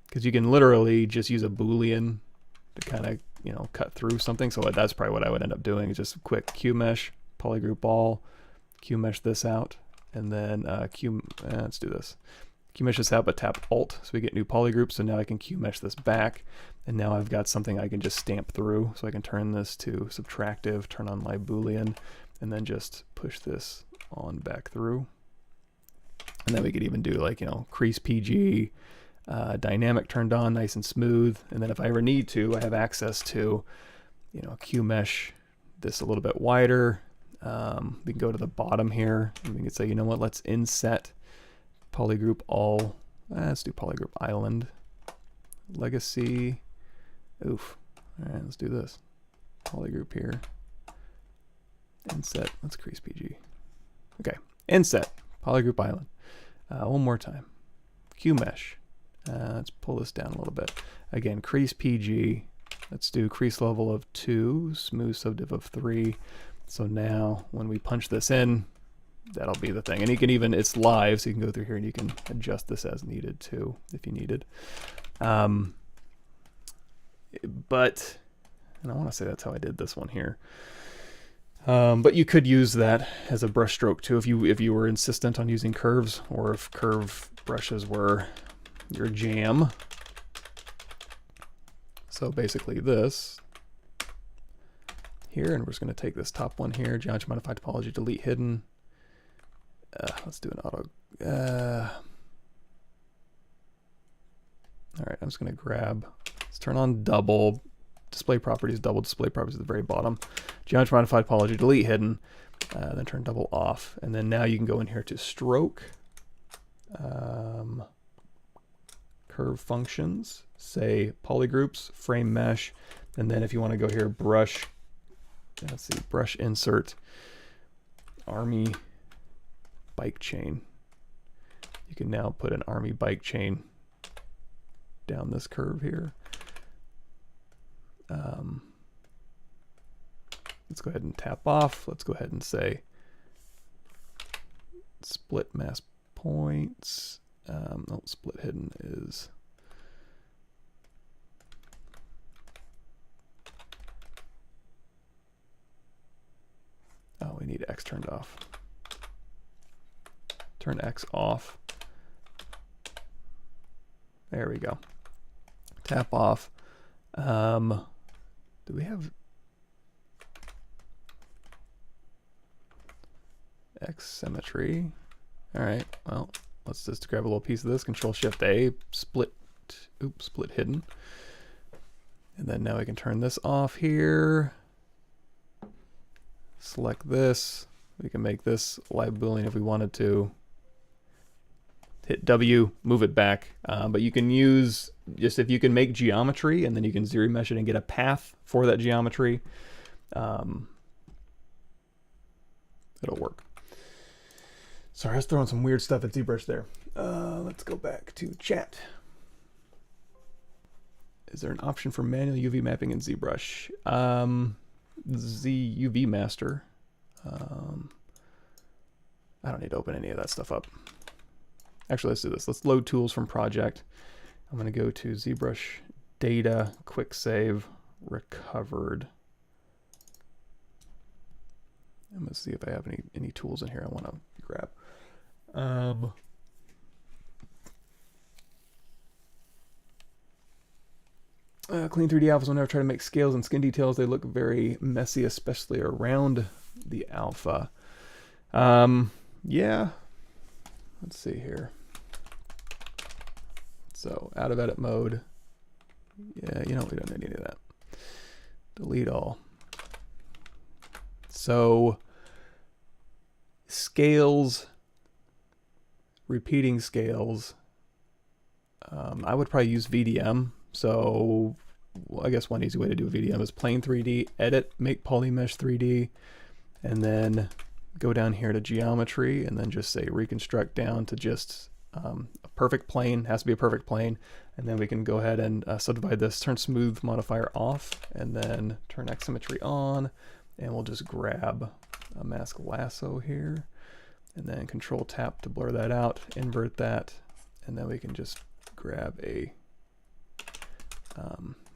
because you can literally just use a Boolean to kind of, you know, cut through something. So that's probably what I would end up doing, is just a quick Q mesh, polygroup all, Q mesh this out, and then let's do this. Q mesh this out, but tap Alt, so we get new polygroup. So now I can Q mesh this back, and now I've got something I can just stamp through. So I can turn this to subtractive, turn on my Boolean, and then just push this on back through. And then we could even do, like, you know, crease PG, dynamic turned on, nice and smooth. And then if I ever need to, I have access to, you know, Q mesh this a little bit wider. We can go to the bottom here, and we can say, you know what, let's inset polygroup all. Let's do polygroup island, legacy. Oof. All right, let's do this. Polygroup here. Inset. Let's crease PG. Okay. Inset polygroup island. One more time. Q mesh. Let's pull this down a little bit. Again, crease PG. Let's do crease level of 2, smooth subdiv of 3. So now when we punch this in, that'll be the thing. And you can even, it's live, so you can go through here and you can adjust this as needed too, if you needed. But, and I want to say that's how I did this one here. But you could use that as a brush stroke too if you were insistent on using curves, or if curve brushes were your jam. So basically this here, and we're just going to take this top one here, geometry modify topology, delete hidden. Let's do an auto. All right, I'm just going to grab, let's turn on double display properties, double display properties at the very bottom. Geometry modify topology, delete hidden, then turn double off. And then now you can go in here to stroke, curve functions, say polygroups, frame mesh, and then if you want to go here, brush, let's see, brush insert, army bike chain. You can now put an army bike chain down this curve here. Let's go ahead and tap off. Let's go ahead and say split mask points. No, split hidden is we need X turned off. Turn X off. There we go. Tap off. Do we have X symmetry? All right, well, let's just grab a little piece of this, Control Shift A, split hidden. And then now we can turn this off here. Select this. We can make this live Boolean if we wanted to. Hit W, move it back. But you can use, just if you can make geometry and then you can ZRemesh it and get a path for that geometry, it'll work. Sorry, I was throwing some weird stuff at ZBrush there. Let's go back to chat. Is there an option for manual UV mapping in ZBrush? UV Master. I don't need to open any of that stuff up. Actually, let's do this. Let's load tools from project. I'm going to go to ZBrush data, quick save, recovered. I'm going to see if I have any tools in here I want to grab. Clean 3D alphas, whenever I try to make scales and skin details, they look very messy, especially around the alpha. Yeah, let's see here. So out of edit mode. Yeah, you know, we don't need any of that. Delete all. So scales, repeating scales, I would probably use VDM. So I guess one easy way to do a VDM is plane 3D, edit, make polymesh 3D, and then go down here to geometry and then just say reconstruct down to just a perfect plane. Has to be a perfect plane. And then we can go ahead and subdivide this, turn smooth modifier off, and then turn X symmetry on. And we'll just grab a mask lasso here and then Control tap to blur that out, invert that, and then we can just grab a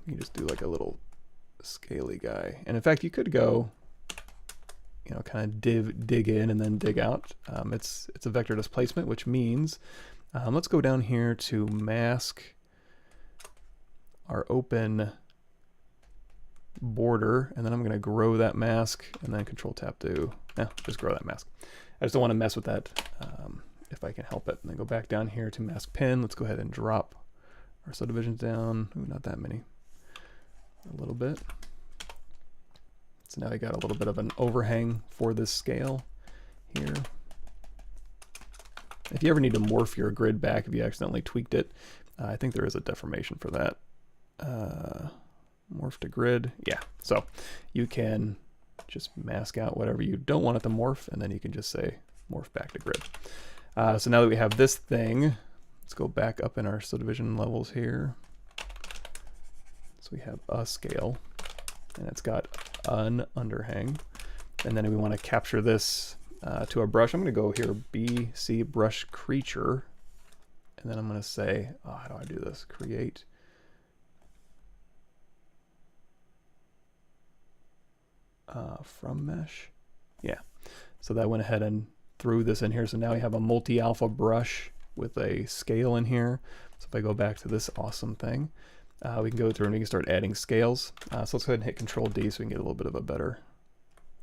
you can just do like a little scaly guy. And in fact, you could go, you know, kind of dig in and then dig out. It's a vector displacement, which means let's go down here to mask our open border, and then I'm going to grow that mask and then Control tap to just grow that mask. I just don't want to mess with that if I can help it. And then go back down here to mask pin. Let's go ahead and drop our subdivisions down. Ooh, not that many. A little bit. So now we got a little bit of an overhang for this scale here. If you ever need to morph your grid back if you accidentally tweaked it, I think there is a deformation for that. Morph to grid. Yeah, so you can just mask out whatever you don't want it to morph, and then you can just say morph back to grid. So now that we have this thing, Let's go back up in our subdivision levels here. So we have a scale, and it's got an underhang. And then we want to capture this to a brush. I'm going to go here, BC brush creature. And then I'm going to say, oh, how do I do this? Create. From mesh. Yeah. So that went ahead and threw this in here. So now we have a multi-alpha brush with a scale in here. So if I go back to this awesome thing, we can go through and we can start adding scales. So let's go ahead and hit Control D so we can get a little bit of a better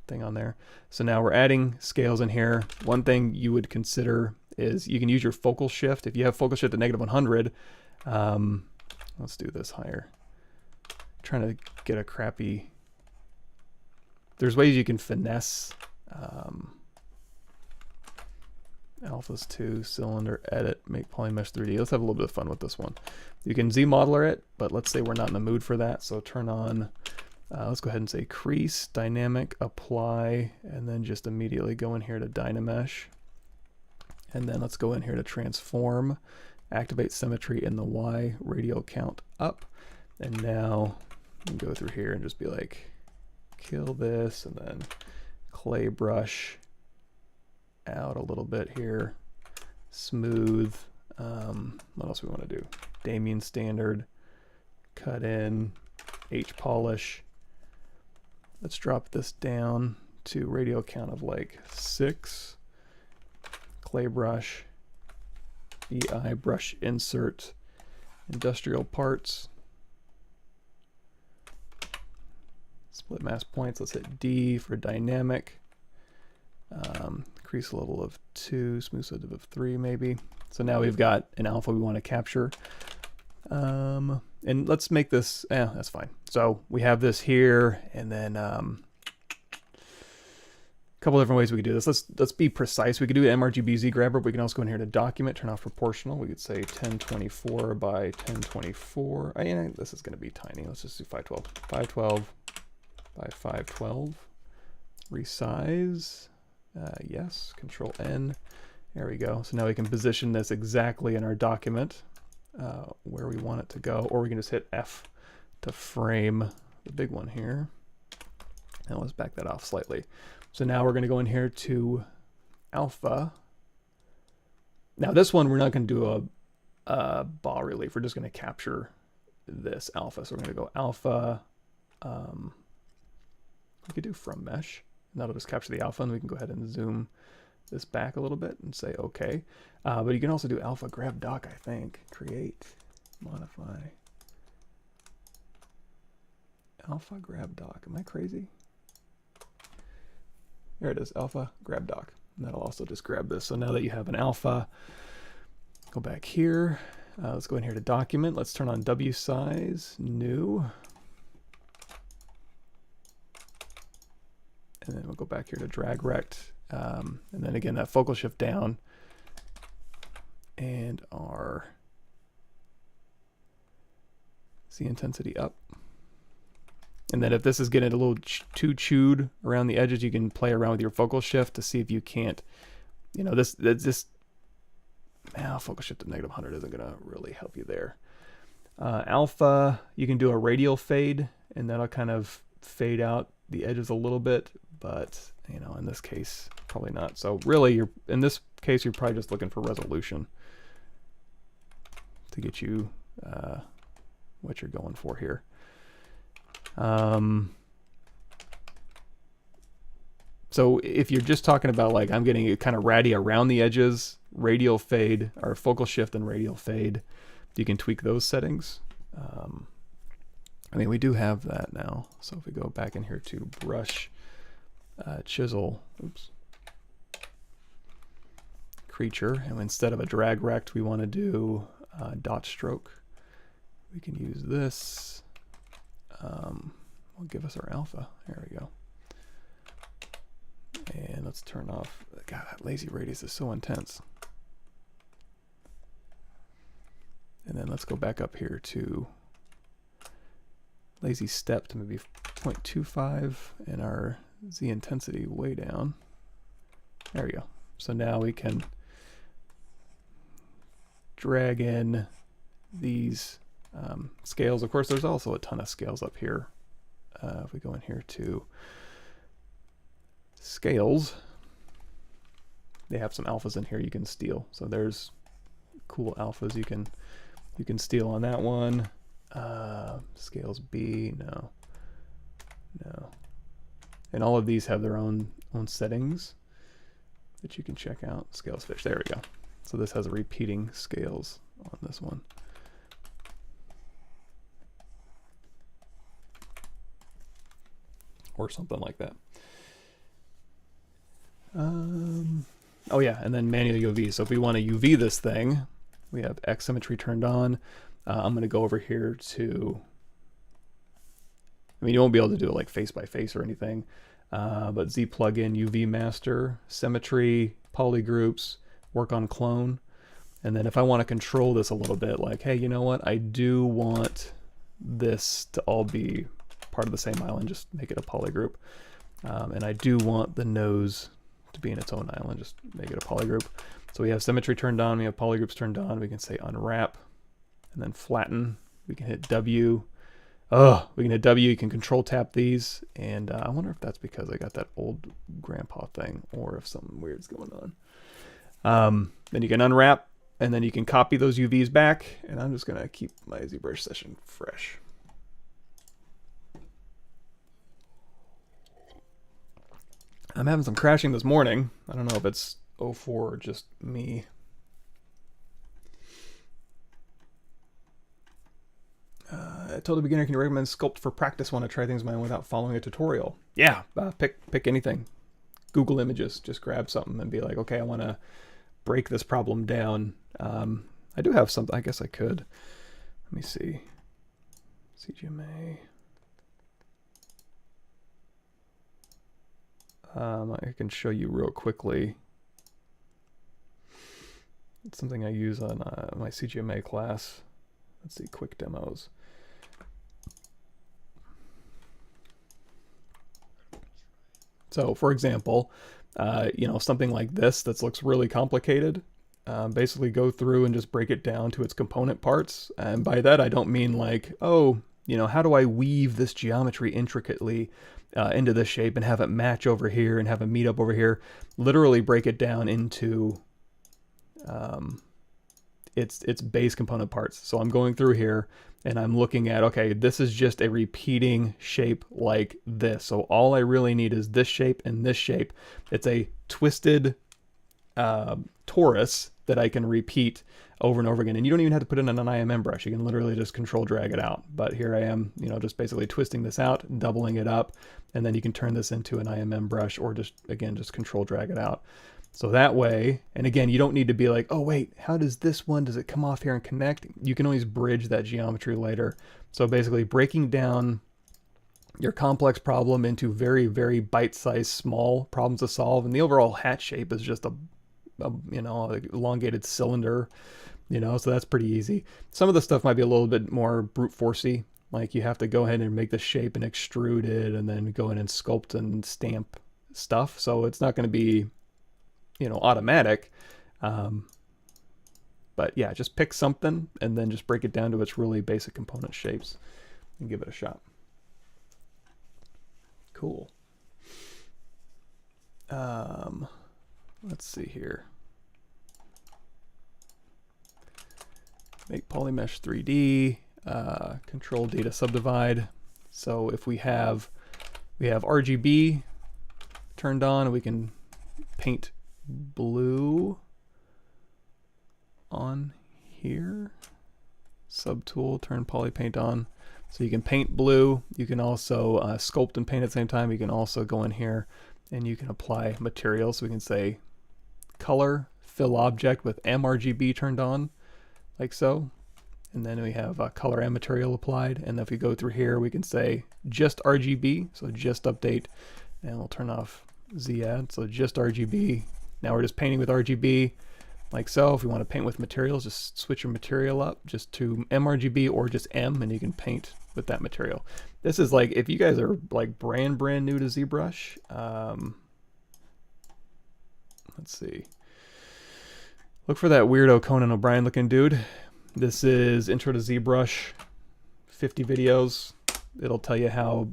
thing on there. So now we're adding scales in here. One thing you would consider is you can use your focal shift. If you have focal shift at -100, let's do this higher. I'm trying to get a crappy. There's ways you can finesse alphas to cylinder edit, make polymesh 3D. Let's have a little bit of fun with this one. You can Z-modeler it, but let's say we're not in the mood for that. So turn on, let's go ahead and say crease, dynamic, apply, and then just immediately go in here to Dynamesh. And then let's go in here to transform, activate symmetry in the Y, radial count up. And now you can go through here and just be like, kill this, and then clay brush out a little bit here, smooth. What else we want to do? Damien standard, cut in, H polish. Let's drop this down to radial count of like 6. Clay brush, BI brush insert, industrial parts. Split mask points, let's hit D for dynamic. Crease level of 2, smooth subdiv of 3 maybe. So now we've got an alpha we want to capture. And let's make this, that's fine. So we have this here, and then a couple different ways we could do this. Let's be precise. We could do an MRGB Z grabber, but we can also go in here to document, turn off proportional. We could say 1024 by 1024. Yeah, this is going to be tiny. Let's just do 512. 512 by 512. Resize. Yes. Control N. There we go. So now we can position this exactly in our document where we want it to go, or we can just hit F to frame the big one here. Now let's back that off slightly. So now we're going to go in here to alpha. Now this one we're not going to do a Bas Relief. We're just going to capture this alpha. So we're going to go alpha. We could do from mesh. And that'll just capture the alpha, and we can go ahead and zoom this back a little bit and say OK. But you can also do alpha grab doc, I think. Create, modify. Alpha grab doc. Am I crazy? There it is, alpha grab doc. And that'll also just grab this. So now that you have an alpha, go back here. Let's go in here to document. Let's turn on W size, new. And then we'll go back here to drag rect. And then again, that focal shift down. And our Z intensity up. And then if this is getting a little too chewed around the edges, you can play around with your focal shift to see if you can't, you know, this focal shift at -100 isn't going to really help you there. Alpha, you can do a radial fade, and that'll kind of fade out the edges a little bit, but you know, in this case, probably not. So really, in this case, you're probably just looking for resolution to get you what you're going for here. So if you're just talking about like I'm getting it kind of ratty around the edges, radial fade or focal shift and radial fade, you can tweak those settings. I mean, we do have that now. So if we go back in here to brush, chisel, oops, creature, and instead of a drag rect, we want to do dot stroke. We can use this. Will give us our alpha. There we go. And let's turn off. God, that lazy radius is so intense. And then let's go back up here to lazy step to maybe 0.25 and our Z intensity way down. There we go. So now we can drag in these scales. Of course, there's also a ton of scales up here. If we go in here to scales, they have some alphas in here you can steal. So there's cool alphas you can steal on that one. Scales B, no. And all of these have their own settings that you can check out. Scales fish, there we go. So this has a repeating scales on this one. Or something like that. Oh yeah, and then manual UV. So if we want to UV this thing, we have X symmetry turned on. I'm going to go over here to, I mean, you won't be able to do it like face by face or anything, but Z plugin, UV master, symmetry, polygroups, work on clone. And then if I want to control this a little bit, like, hey, you know what? I do want this to all be part of the same island, just make it a polygroup. And I do want the nose to be in its own island, just make it a polygroup. So we have symmetry turned on, we have polygroups turned on, we can say unwrap, and then flatten. We can hit W. We can hit W, you can control tap these, and I wonder if that's because I got that old grandpa thing, or if something weird's going on. Then you can unwrap, and then you can copy those UVs back, and I'm just gonna keep my ZBrush session fresh. I'm having some crashing this morning. I don't know if it's 04 or just me. I told a beginner, can you recommend sculpt for practice? Want to try things mine without following a tutorial? Yeah, pick anything. Google images, just grab something and be like, okay, I want to break this problem down. I do have something, I guess I could. Let me see. CGMA. I can show you real quickly. It's something I use on my CGMA class. Let's see, quick demos. So, for example, you know, something like this that looks really complicated. Basically, go through and just break it down to its component parts. And by that, I don't mean like, oh, you know, how do I weave this geometry intricately into this shape and have it match over here and have it meet up over here? Literally break it down into its base component parts. So I'm going through here and I'm looking at, okay, this is just a repeating shape like this. So all I really need is this shape and this shape. It's a twisted torus that I can repeat over and over again. And you don't even have to put in an IMM brush. You can literally just control drag it out. But here I am, you know, just basically twisting this out, doubling it up, and then you can turn this into an IMM brush or just, again, just control drag it out. So that way, and again, you don't need to be like, oh wait, how does this one, does it come off here and connect? You can always bridge that geometry later. So basically breaking down your complex problem into very, very bite-sized small problems to solve. And the overall hat shape is just a you know, elongated cylinder, you know, so that's pretty easy. Some of the stuff might be a little bit more brute forcey. Like you have to go ahead and make the shape and extrude it and then go in and sculpt and stamp stuff. So it's not going to be, you know, automatic. But yeah, just pick something and then just break it down to its really basic component shapes and give it a shot. Cool. Let's see here. Make Polymesh 3D, control data subdivide. So if we have RGB turned on, we can paint blue on here. Subtool, turn Polypaint on. So you can paint blue. You can also sculpt and paint at the same time. You can also go in here and you can apply materials. So we can say color, fill object with mRGB turned on, like so. And then we have color and material applied. And if we go through here, we can say just RGB, so just update, and we'll turn off Z add, so just RGB. Now we're just painting with RGB, like so. If we want to paint with materials, just switch your material up just to mRGB or just M, and you can paint with that material. This is like, if you guys are like brand new to ZBrush, let's see. Look for that weirdo Conan O'Brien looking dude. This is Intro to ZBrush, 50 videos. It'll tell you how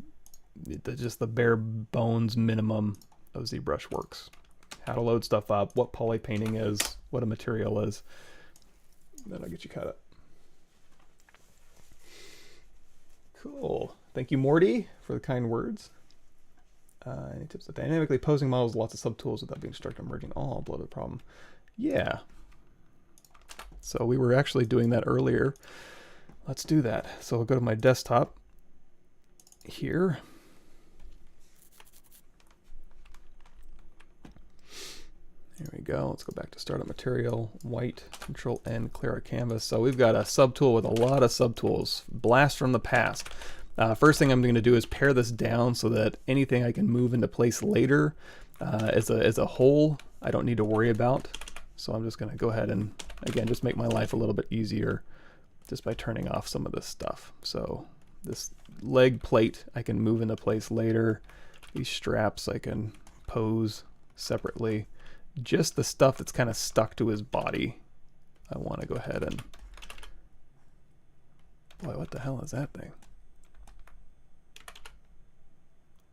just the bare bones minimum of ZBrush works. How to load stuff up, what poly painting is, what a material is. That'll get you caught up. Cool. Thank you, Morty, for the kind words. Any tips? Dynamically posing models, lots of subtools without being stuck on merging all. Bloated problem. Yeah. So we were actually doing that earlier. Let's do that. So I'll go to my desktop here. Here we go. Let's go back to startup material, white, Control N, clear our canvas. So we've got a subtool with a lot of subtools. Blast from the past. First thing I'm going to do is pare this down so that anything I can move into place later as a whole, I don't need to worry about. So I'm just going to go ahead and, again, just make my life a little bit easier just by turning off some of this stuff. So this leg plate I can move into place later. These straps I can pose separately. Just the stuff that's kind of stuck to his body, I want to go ahead and... Boy, what the hell is that thing?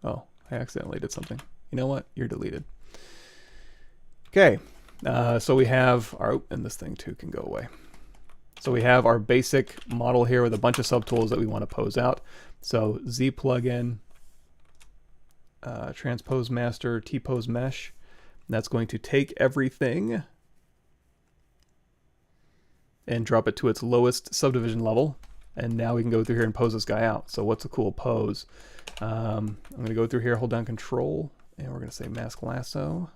Oh, I accidentally did something. You know what? You're deleted. Okay, so we have our... and this thing too can go away. So we have our basic model here with a bunch of subtools that we want to pose out. So Z plugin, Transpose Master, T-Pose Mesh. That's going to take everything and drop it to its lowest subdivision level. And now we can go through here and pose this guy out. So what's a cool pose? I'm going to go through here, hold down Control, and we're going to say Mask Lasso.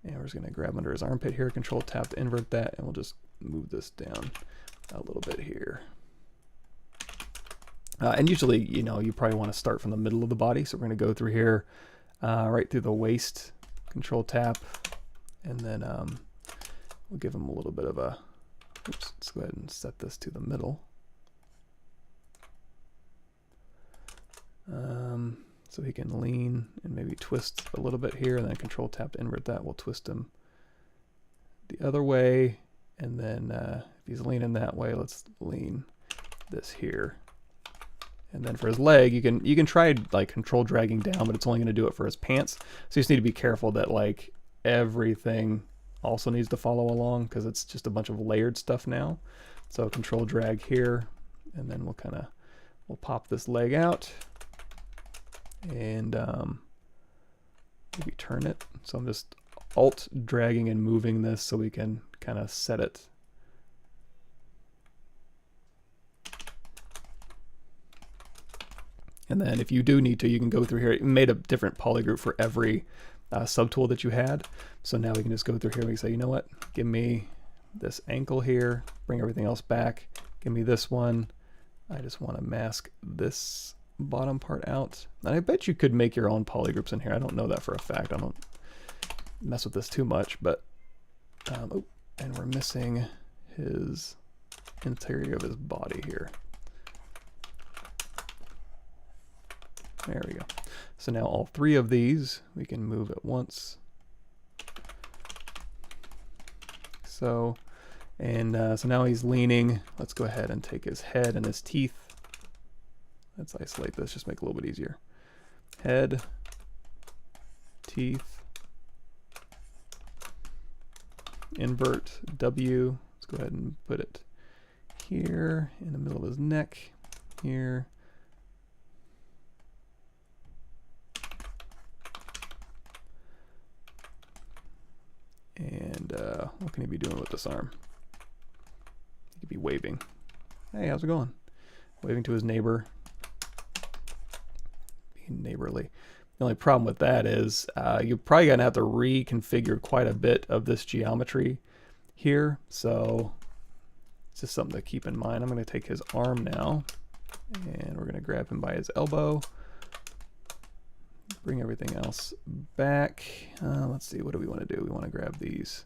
And we're just going to grab under his armpit here, Control Tap to invert that, and we'll just move this down a little bit here. And usually, you know, you probably want to start from the middle of the body. So we're going to go through here, right through the waist, Control Tap, and then we'll give him a little bit of a, oops, let's go ahead and set this to the middle. So he can lean and maybe twist a little bit here, and then Control Tap to invert that. We'll twist him the other way, and then if he's leaning that way, let's lean this here. And then for his leg, you can try like control dragging down, but it's only going to do it for his pants. So you just need to be careful that like everything also needs to follow along, because it's just a bunch of layered stuff now. So control drag here, and then we'll pop this leg out and maybe turn it. So I'm just alt dragging and moving this so we can kind of set it. And then if you do need to, you can go through here. It made a different poly group for every subtool that you had. So now we can just go through here and we say, you know what, give me this ankle here, bring everything else back, give me this one. I just want to mask this bottom part out. And I bet you could make your own poly groups in here. I don't know that for a fact. I don't mess with this too much, but, oh, and we're missing his interior of his body here. There we go. So now all three of these we can move at once. So, and so now he's leaning. Let's go ahead and take his head and his teeth. Let's isolate this, just make it a little bit easier. Head, teeth, invert, W. Let's go ahead and put it here in the middle of his neck, here. And what can he be doing with this arm? He could be waving. Hey, how's it going? Waving to his neighbor. Being neighborly. The only problem with that is you're probably going to have to reconfigure quite a bit of this geometry here. So it's just something to keep in mind. I'm going to take his arm now, and we're going to grab him by his elbow. Bring everything else back. Let's see, what do we want to do? We want to grab these.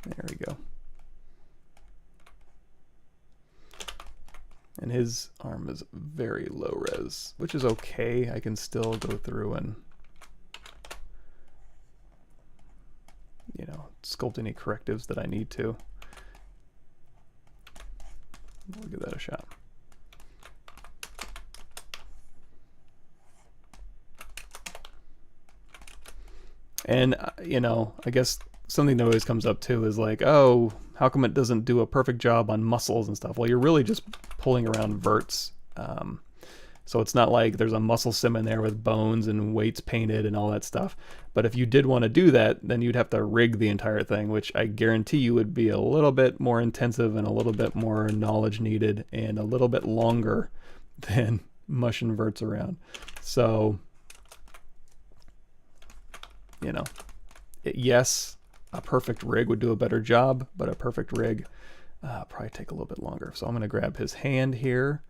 There we go. And And his arm is very low res, which is okay. I can still go through and, you know, sculpt any correctives that I need to. We'll give that a shot. And, you know, I guess something that always comes up too is like, oh, how come it doesn't do a perfect job on muscles and stuff? Well, you're really just pulling around verts. So it's not like there's a muscle sim in there with bones and weights painted and all that stuff. But if you did want to do that, then you'd have to rig the entire thing, which I guarantee you would be a little bit more intensive and a little bit more knowledge needed and a little bit longer than mushing verts around. So, you know, yes, a perfect rig would do a better job, but a perfect rig probably take a little bit longer. So I'm going to grab his hand here.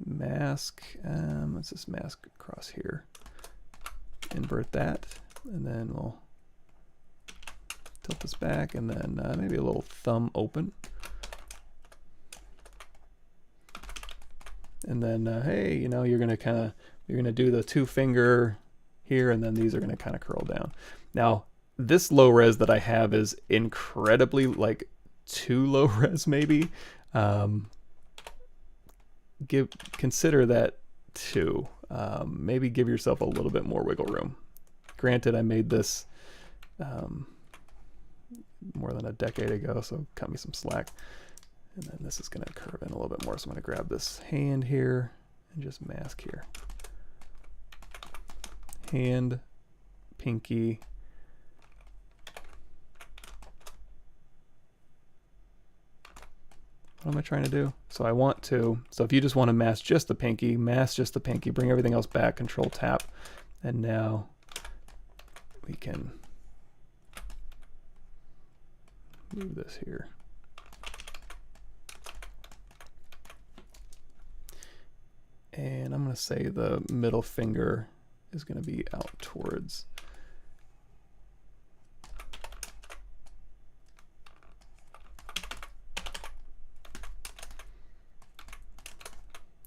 Mask, let's just mask across here. Invert that, and then we'll tilt this back, and then maybe a little thumb open. And then, hey, you know, you're gonna do the 2-finger here, and then these are gonna kind of curl down. Now, this low res that I have is incredibly, like, too low res maybe. Consider that too. Maybe give yourself a little bit more wiggle room. Granted, I made this more than a decade ago, so cut me some slack. And then this is going to curve in a little bit more, so I'm going to grab this hand here and just mask here. Hand, pinky. What am I trying to do? So I want to, so if you just want to mask just the pinky, bring everything else back, Control Tap, and now we can move this here. And I'm going to say the middle finger is going to be out towards.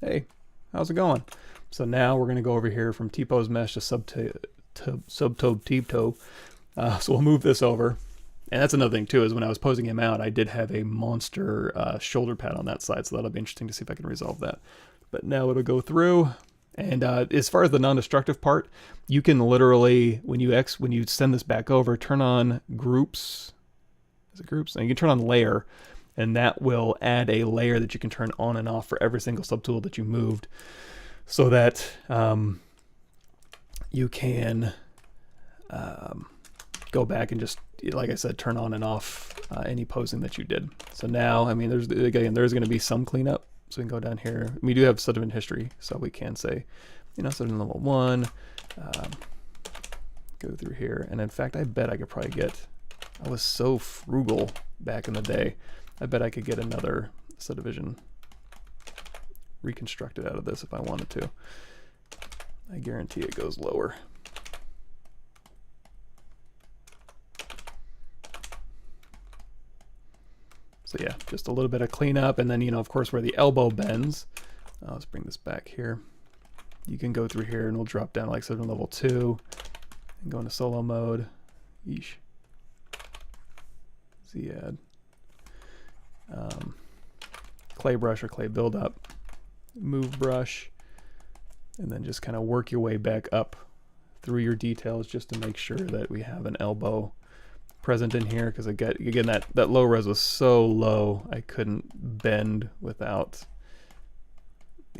Hey, how's it going? So now we're going to go over here from T-pose mesh to subtobe T-toe. So we'll move this over. And that's another thing too, is when I was posing him out, I did have a monster shoulder pad on that side, so that'll be interesting to see if I can resolve that. But now it'll go through. And as far as the non-destructive part, you can literally, when you send this back over, turn on groups. Is it groups? And you can turn on layer. And that will add a layer that you can turn on and off for every single subtool that you moved, so that you can go back and just, like I said, turn on and off any posing that you did. So now, I mean, there's going to be some cleanup. So we can go down here. We do have subdivision history, so we can say, you know, subdivision level 1, go through here. And in fact, I bet I could probably get, I was so frugal back in the day, I bet I could get another subdivision reconstructed out of this if I wanted to. I guarantee it goes lower. So yeah, just a little bit of cleanup, and then, you know, of course, where the elbow bends, let's bring this back here. You can go through here and we'll drop down like subdivision level 2 and go into solo mode. Yeesh. Z-add. Clay brush or clay buildup, move brush, and then just kind of work your way back up through your details just to make sure that we have an elbow present in here, because again that low res was so low I couldn't bend without,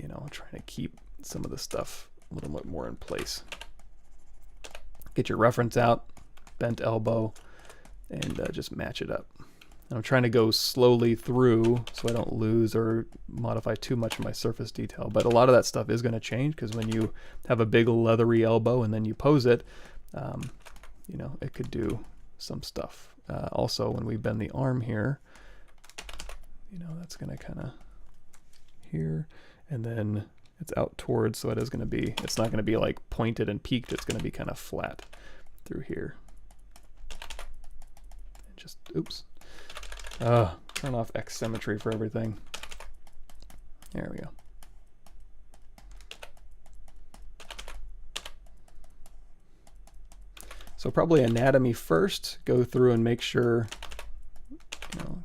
you know, trying to keep some of the stuff a little bit more in place. Get your reference out, bent elbow, and just match it up. I'm trying to go slowly through so I don't lose or modify too much of my surface detail. But a lot of that stuff is going to change, because when you have a big leathery elbow and then you pose it, you know, it could do some stuff. Also, when we bend the arm here, you know, that's going to kind of here, and then it's out towards, so it is going to be, it's not going to be like pointed and peaked, it's going to be kind of flat through here. And just, oops. Turn off X symmetry for everything. There we go. So probably anatomy first. Go through and make sure, you know,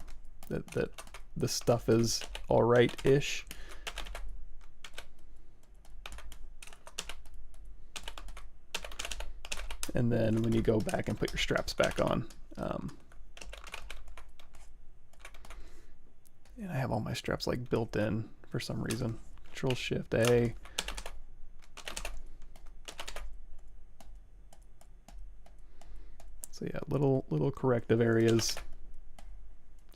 that the stuff is all right-ish. And then when you go back and put your straps back on, and I have all my straps like built in for some reason. Control-Shift-A. So yeah, little corrective areas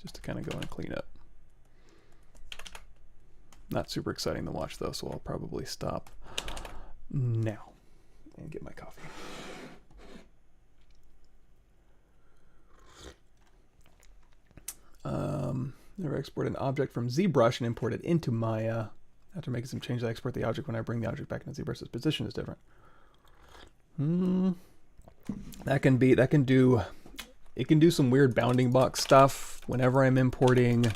just to kind of go and clean up. Not super exciting to watch though, so I'll probably stop now and get my coffee. Never export an object from ZBrush and import it into Maya. After making some changes, I export the object when I bring the object back into ZBrush. Its position is different. It can do some weird bounding box stuff whenever I'm importing. I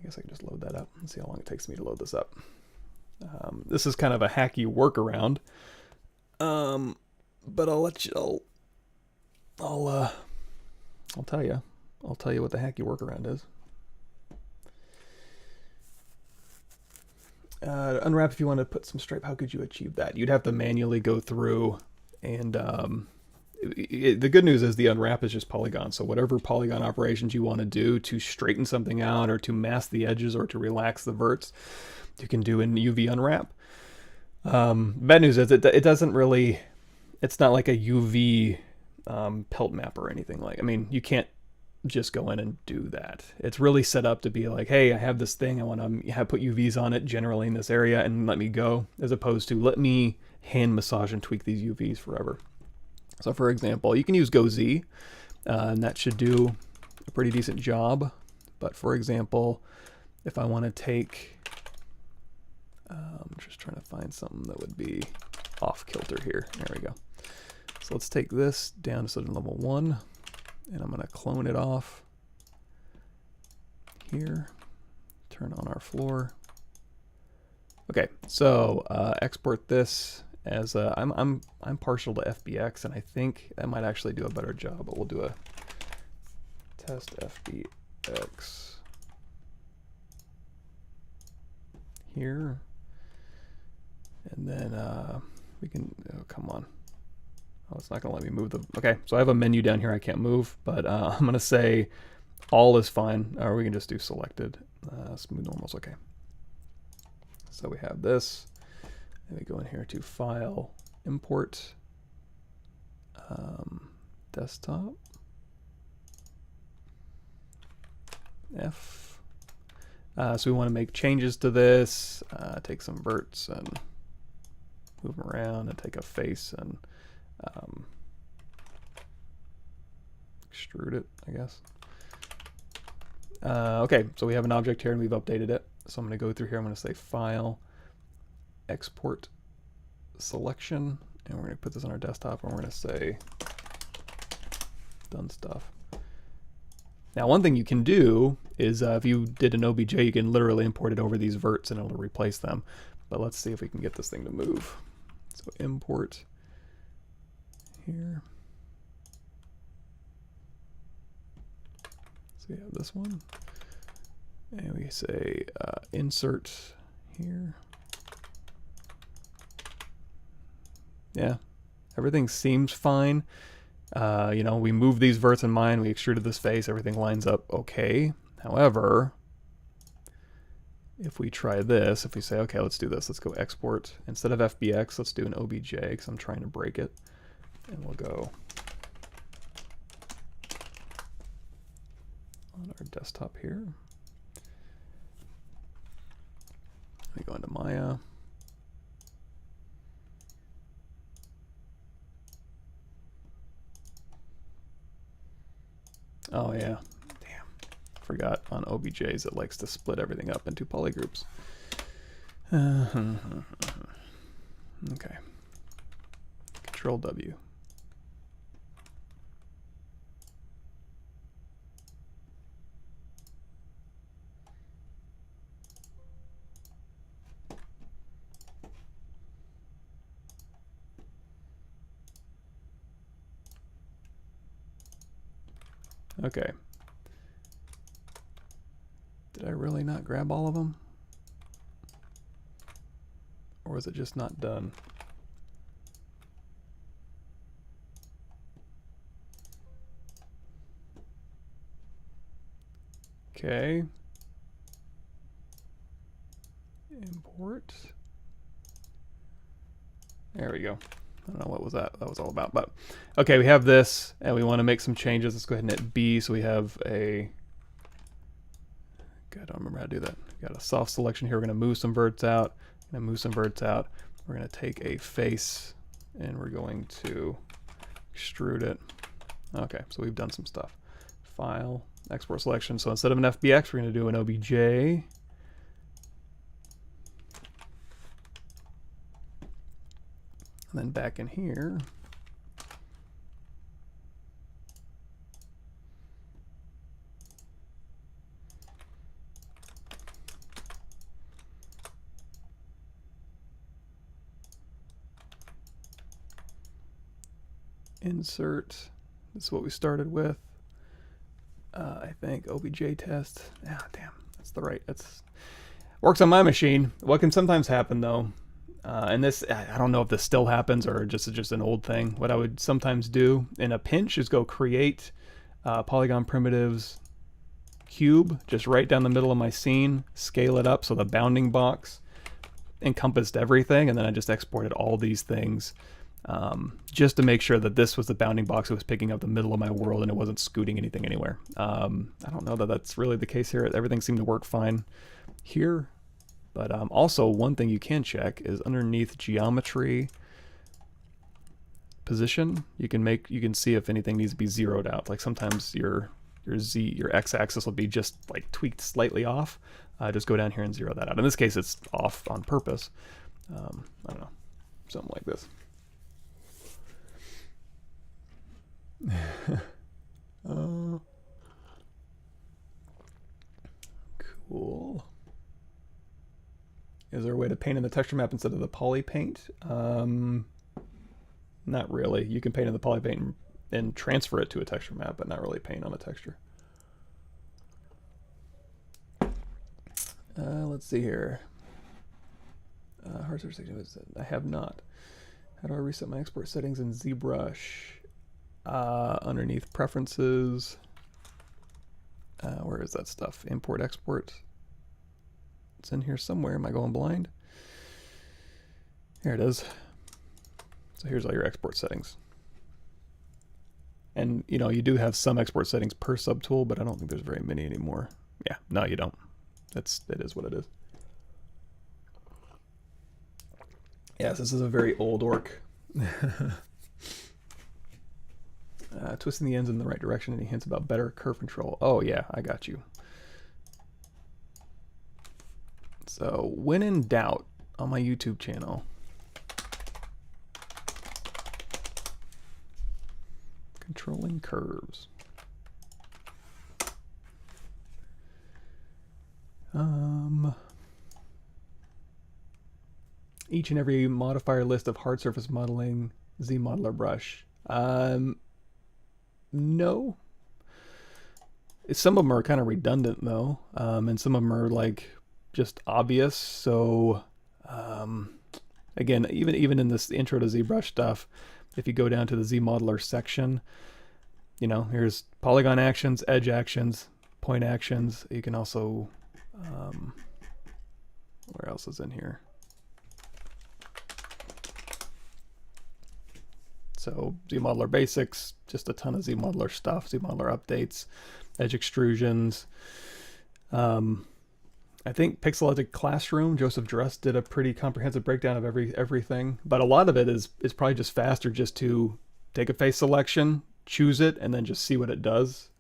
guess I can just load that up and see how long it takes me to load this up. This is kind of a hacky workaround. But I'll let you, I'll tell you what the hacky workaround is. Unwrap if you want to put some stripe. How could you achieve that? You'd have to manually go through and the good news is the unwrap is just polygon. So whatever polygon operations you want to do to straighten something out or to mask the edges or to relax the verts, you can do in UV unwrap. Bad news is it doesn't really, it's not like a UV pelt map or anything like, I mean, you can't just go in and do that. It's really set up to be like, hey, I have this thing, I want to put UVs on it generally in this area and let me go, as opposed to let me hand massage and tweak these UVs forever. So for example, you can use GoZ, and that should do a pretty decent job. But for example, if I want to take, I'm just trying to find something that would be off kilter here. There we go. So let's take this down to sort of level 1, and I'm going to clone it off here. Turn on our floor. Okay, so export this as I'm partial to FBX, and I think that might actually do a better job. But we'll do a test FBX here, and then we can. Oh, come on. Oh, it's not going to let me move the... Okay, so I have a menu down here I can't move, but I'm going to say all is fine, or we can just do selected. Smooth normal's okay. So we have this, and we go in here to File, Import, Desktop, F. So we want to make changes to this, take some verts and move them around, and take a face and extrude it, I guess. Okay, so we have an object here and we've updated it. So I'm going to go through here. I'm going to say File, Export, Selection, and we're going to put this on our desktop and we're going to say Done Stuff. Now, one thing you can do is if you did an OBJ, you can literally import it over these verts and it'll replace them. But let's see if we can get this thing to move. So import here. So we have this one. And we say insert here. Yeah, everything seems fine. You know, we moved these verts in mine, we extruded this face, everything lines up okay. However, if we try this, if we say, okay, let's do this, let's go export. Instead of FBX, let's do an OBJ, because I'm trying to break it. And we'll go on our desktop here. We go into Maya. Oh yeah, damn. Forgot on OBJs it likes to split everything up into polygroups. Okay. Control W. Okay. Did I really not grab all of them? Or was it just not done? Okay. Import. There we go. I don't know what was that was all about, but okay, we have this and we want to make some changes. Let's go ahead and hit B so we have a, I don't remember how to do that. We got a soft selection here. We're going to move some verts out. Going to move some verts out. We're going to take a face and we're going to extrude it. Okay, so we've done some stuff. File, export selection. So instead of an FBX, we're going to do an OBJ. And then back in here, insert. This is what we started with. I think OBJ test. Ah, damn, that's the right. That's works on my machine. What can sometimes happen though, and this, I don't know if this still happens or just an old thing. What I would sometimes do in a pinch is go create polygon primitives cube just right down the middle of my scene, scale it up so the bounding box encompassed everything, and then I just exported all these things just to make sure that this was the bounding box that was picking up the middle of my world and it wasn't scooting anything anywhere. I don't know that that's really the case here. Everything seemed to work fine here. But also one thing you can check is underneath geometry position, you can see if anything needs to be zeroed out. Like sometimes your x-axis will be just like tweaked slightly off. Just go down here and zero that out. In this case, it's off on purpose. I don't know, something like this. Cool. Is there a way to paint in the texture map instead of the Polypaint? Not really. You can paint in the Polypaint and transfer it to a texture map, but not really paint on a texture. Let's see here. Hard surface settings. I have not. How do I reset my export settings in ZBrush? Underneath preferences. Where is that stuff? Import, export. It's in here somewhere. Am I going blind? Here it is. So here's all your export settings. And you know, you do have some export settings per subtool, but I don't think there's very many anymore. Yeah, no, you don't. It is what it is. Yes, this is a very old orc. Twisting the ends in the right direction. Any hints about better curve control? Oh yeah, I got you. So when in doubt, on my YouTube channel, controlling curves. Each and every modifier list of hard surface modeling, ZModeler brush. No. Some of them are kind of redundant though, and some of them are like just obvious. So again, even in this intro to ZBrush stuff, if you go down to the ZModeler section, you know, here's polygon actions, edge actions, point actions. You can also, where else is in here? So ZModeler basics, just a ton of ZModeler stuff, ZModeler updates, edge extrusions. I think Pixelated Classroom, Joseph Dress did a pretty comprehensive breakdown of everything, but a lot of it is probably just faster just to take a face selection, choose it, and then just see what it does.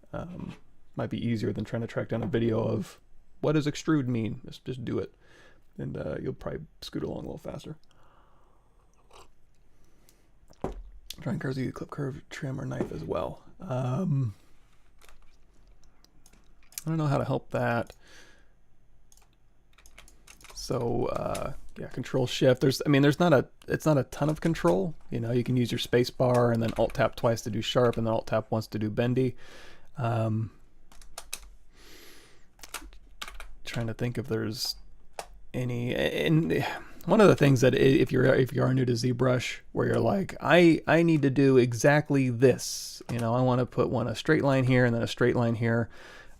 Might be easier than trying to track down a video of what does extrude mean. Just do it, and you'll probably scoot along a little faster. Drawing curves, you clip, curve, trim, or knife as well. I don't know how to help that. So yeah, Control Shift. It's not a ton of control. You know, you can use your space bar and then Alt Tap twice to do sharp, and then Alt Tap once to do bendy. Trying to think if there's any. And one of the things that if you are new to ZBrush, where you're like, I need to do exactly this. You know, I want to put a straight line here and then a straight line here.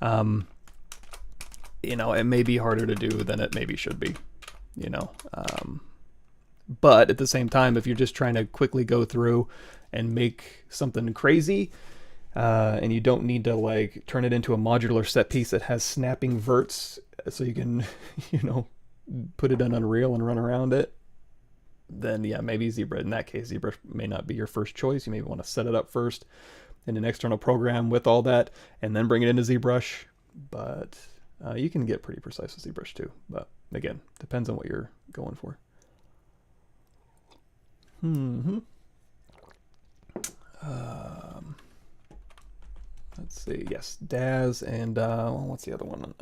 You know, it may be harder to do than it maybe should be. You know, but at the same time, if you're just trying to quickly go through and make something crazy, and you don't need to like turn it into a modular set piece that has snapping verts so you can, you know, put it in Unreal and run around it, then yeah, maybe ZBrush. In that case, ZBrush may not be your first choice. You may want to set it up first in an external program with all that, and then bring it into ZBrush. But you can get pretty precise with ZBrush too. But again, depends on what you're going for. Let's see. Yes, Daz and well, what's the other one?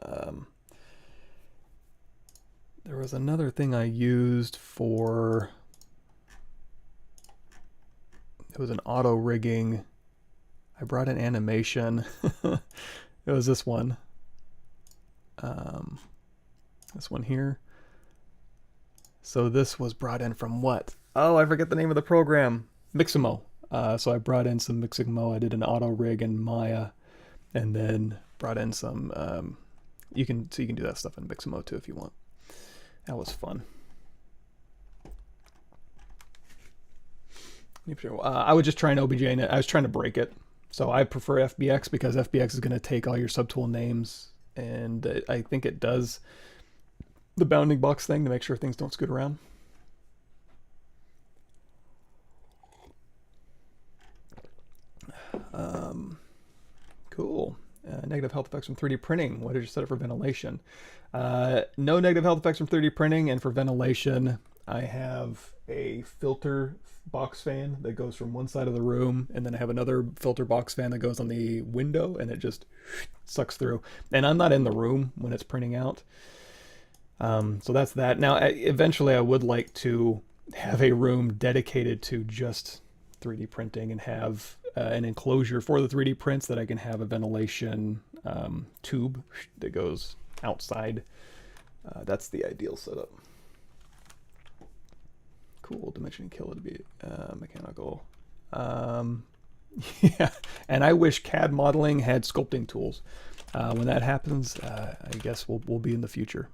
There was another thing I used for. It was an auto rigging. I brought in animation. It was this one. This one here. So this was brought in from what? Oh, I forget the name of the program. Mixamo. So I brought in some Mixamo. I did an auto rig in Maya, and then brought in some. You can do that stuff in Mixamo too if you want. That was fun. I was just trying OBJ. I was trying to break it. So I prefer FBX because FBX is going to take all your subtool names, and I think it does the bounding box thing to make sure things don't scoot around. Cool. Negative health effects from 3D printing. What did you set it for ventilation? No negative health effects from 3D printing, and for ventilation, I have a filter box fan that goes from one side of the room, and then I have another filter box fan that goes on the window, and it just sucks through. And I'm not in the room when it's printing out. So that's that. Now, eventually I would like to have a room dedicated to just 3D printing and have an enclosure for the 3D prints that I can have a ventilation tube that goes outside. That's the ideal setup. Cool. Dimension kill it to be mechanical. Yeah, and I wish CAD modeling had sculpting tools. When that happens, I guess we'll be in the future.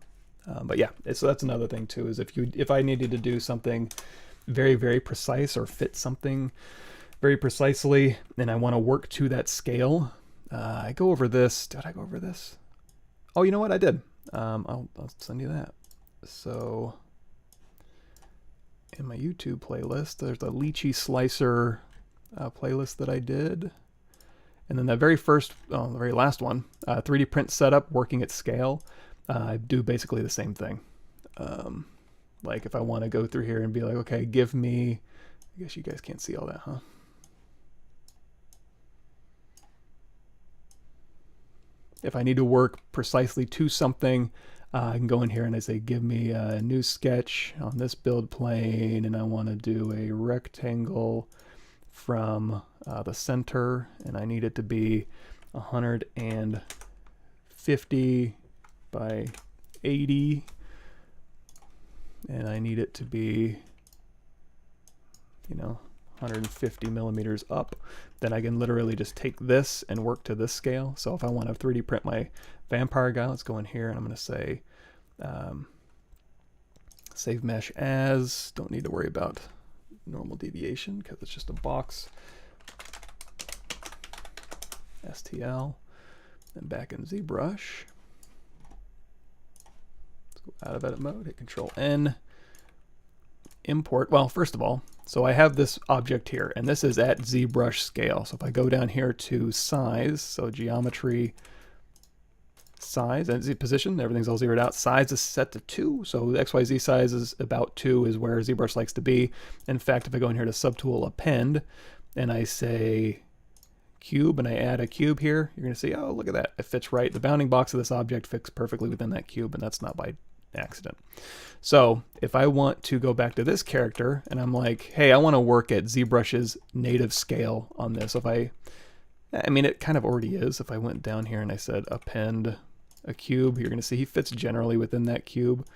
But yeah, so that's another thing too, is if I needed to do something very, very precise or fit something very precisely, and I want to work to that scale, I go over this. Did I go over this? Oh, you know what? I did. I'll send you that. So in my YouTube playlist, there's a lychee slicer playlist that I did. And then the very last one, 3D print setup, working at scale. I do basically the same thing. Like if I want to go through here and be like, okay, give me, I guess you guys can't see all that, huh? If I need to work precisely to something, I can go in here and I say, give me a new sketch on this build plane, and I want to do a rectangle from the center, and I need it to be 150 by 80, and I need it to be, 150 millimeters up. Then I can literally just take this and work to this scale. So if I want to 3D print my vampire guy, let's go in here and I'm going to say save mesh as. Don't need to worry about normal deviation because it's just a box. STL. Then back in ZBrush. Let's go out of edit mode, hit Control N. Import. Well, first of all, so I have this object here, and this is at ZBrush scale. So if I go down here to size, so geometry, size, and Z position, everything's all zeroed out. Size is set to 2, so XYZ size is about 2 is where ZBrush likes to be. In fact, if I go in here to subtool append, and I say cube, and I add a cube here, you're going to see, oh, look at that. It fits right. The bounding box of this object fits perfectly within that cube, and that's not by accident. So if I want to go back to this character and I'm like, hey, I want to work at ZBrush's native scale on this. If I I mean, it kind of already is. If I went down here and I said append a cube, you're going to see he fits generally within that cube.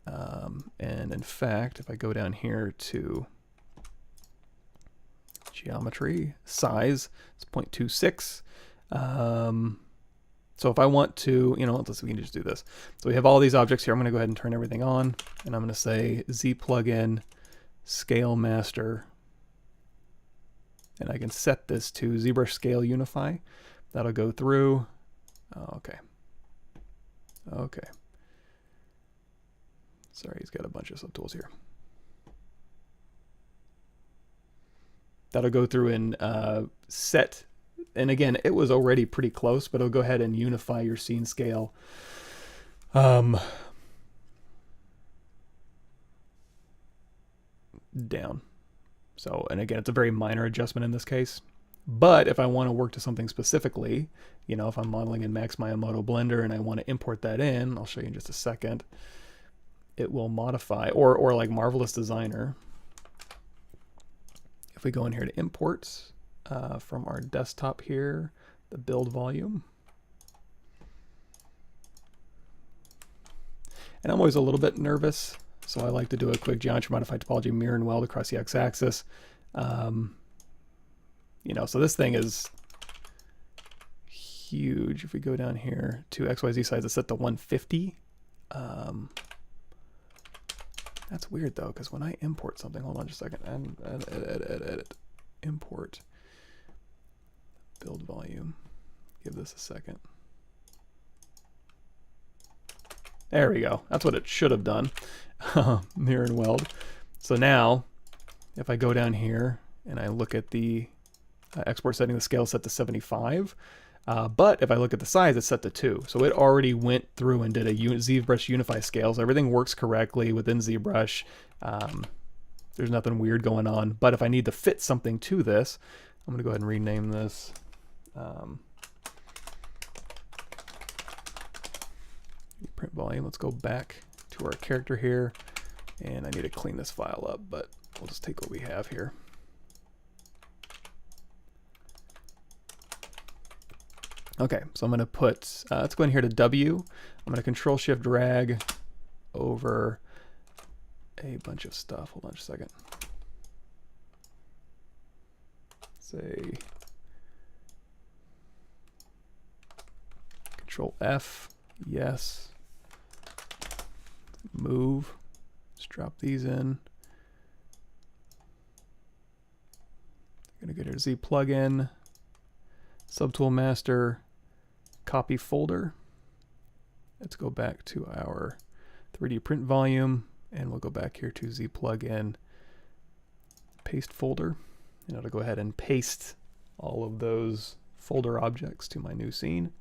And in fact, if I go down here to geometry, size, it's 0.26. So if I want to, you know, we can just do this. So we have all these objects here. I'm going to go ahead and turn everything on, and I'm going to say Z plugin scale master, and I can set this to ZBrush scale unify. That'll go through. Oh, okay. Okay. Sorry, he's got a bunch of subtools here. That'll go through and set. And again, it was already pretty close, but it'll go ahead and unify your scene scale. Down. So, and again, it's a very minor adjustment in this case. But if I want to work to something specifically, you know, if I'm modeling in Max Moto Blender and I want to import that in, I'll show you in just a second. It will modify, or like Marvelous Designer. If we go in here to imports, from our desktop here, the build volume. And I'm always a little bit nervous, so I like to do a quick geometry modified topology mirror and weld across the x-axis. You know, so this thing is huge. If we go down here to XYZ size, it's set to 150. That's weird though, because when I import something, hold on just a second, edit, import, build volume, give this a second. There we go. That's what it should have done. Mirror and weld. So now, if I go down here and I look at the export setting, the scale set to 75. But if I look at the size, it's set to 2. So it already went through and did a ZBrush Unify scale. So everything works correctly within ZBrush. There's nothing weird going on. But if I need to fit something to this, I'm going to go ahead and rename this. Print volume. Let's go back to our character here. And I need to clean this file up, but we'll just take what we have here. Okay, so I'm going to put, let's go in here to W. I'm going to Control Shift drag over a bunch of stuff. Hold on just a second. Say Control F, yes. Move. Let's drop these in. I'm going to go to Z plugin, Subtool Master, copy folder. Let's go back to our 3D print volume, and we'll go back here to Z plugin, paste folder, and it'll go ahead and paste all of those folder objects to my new scene.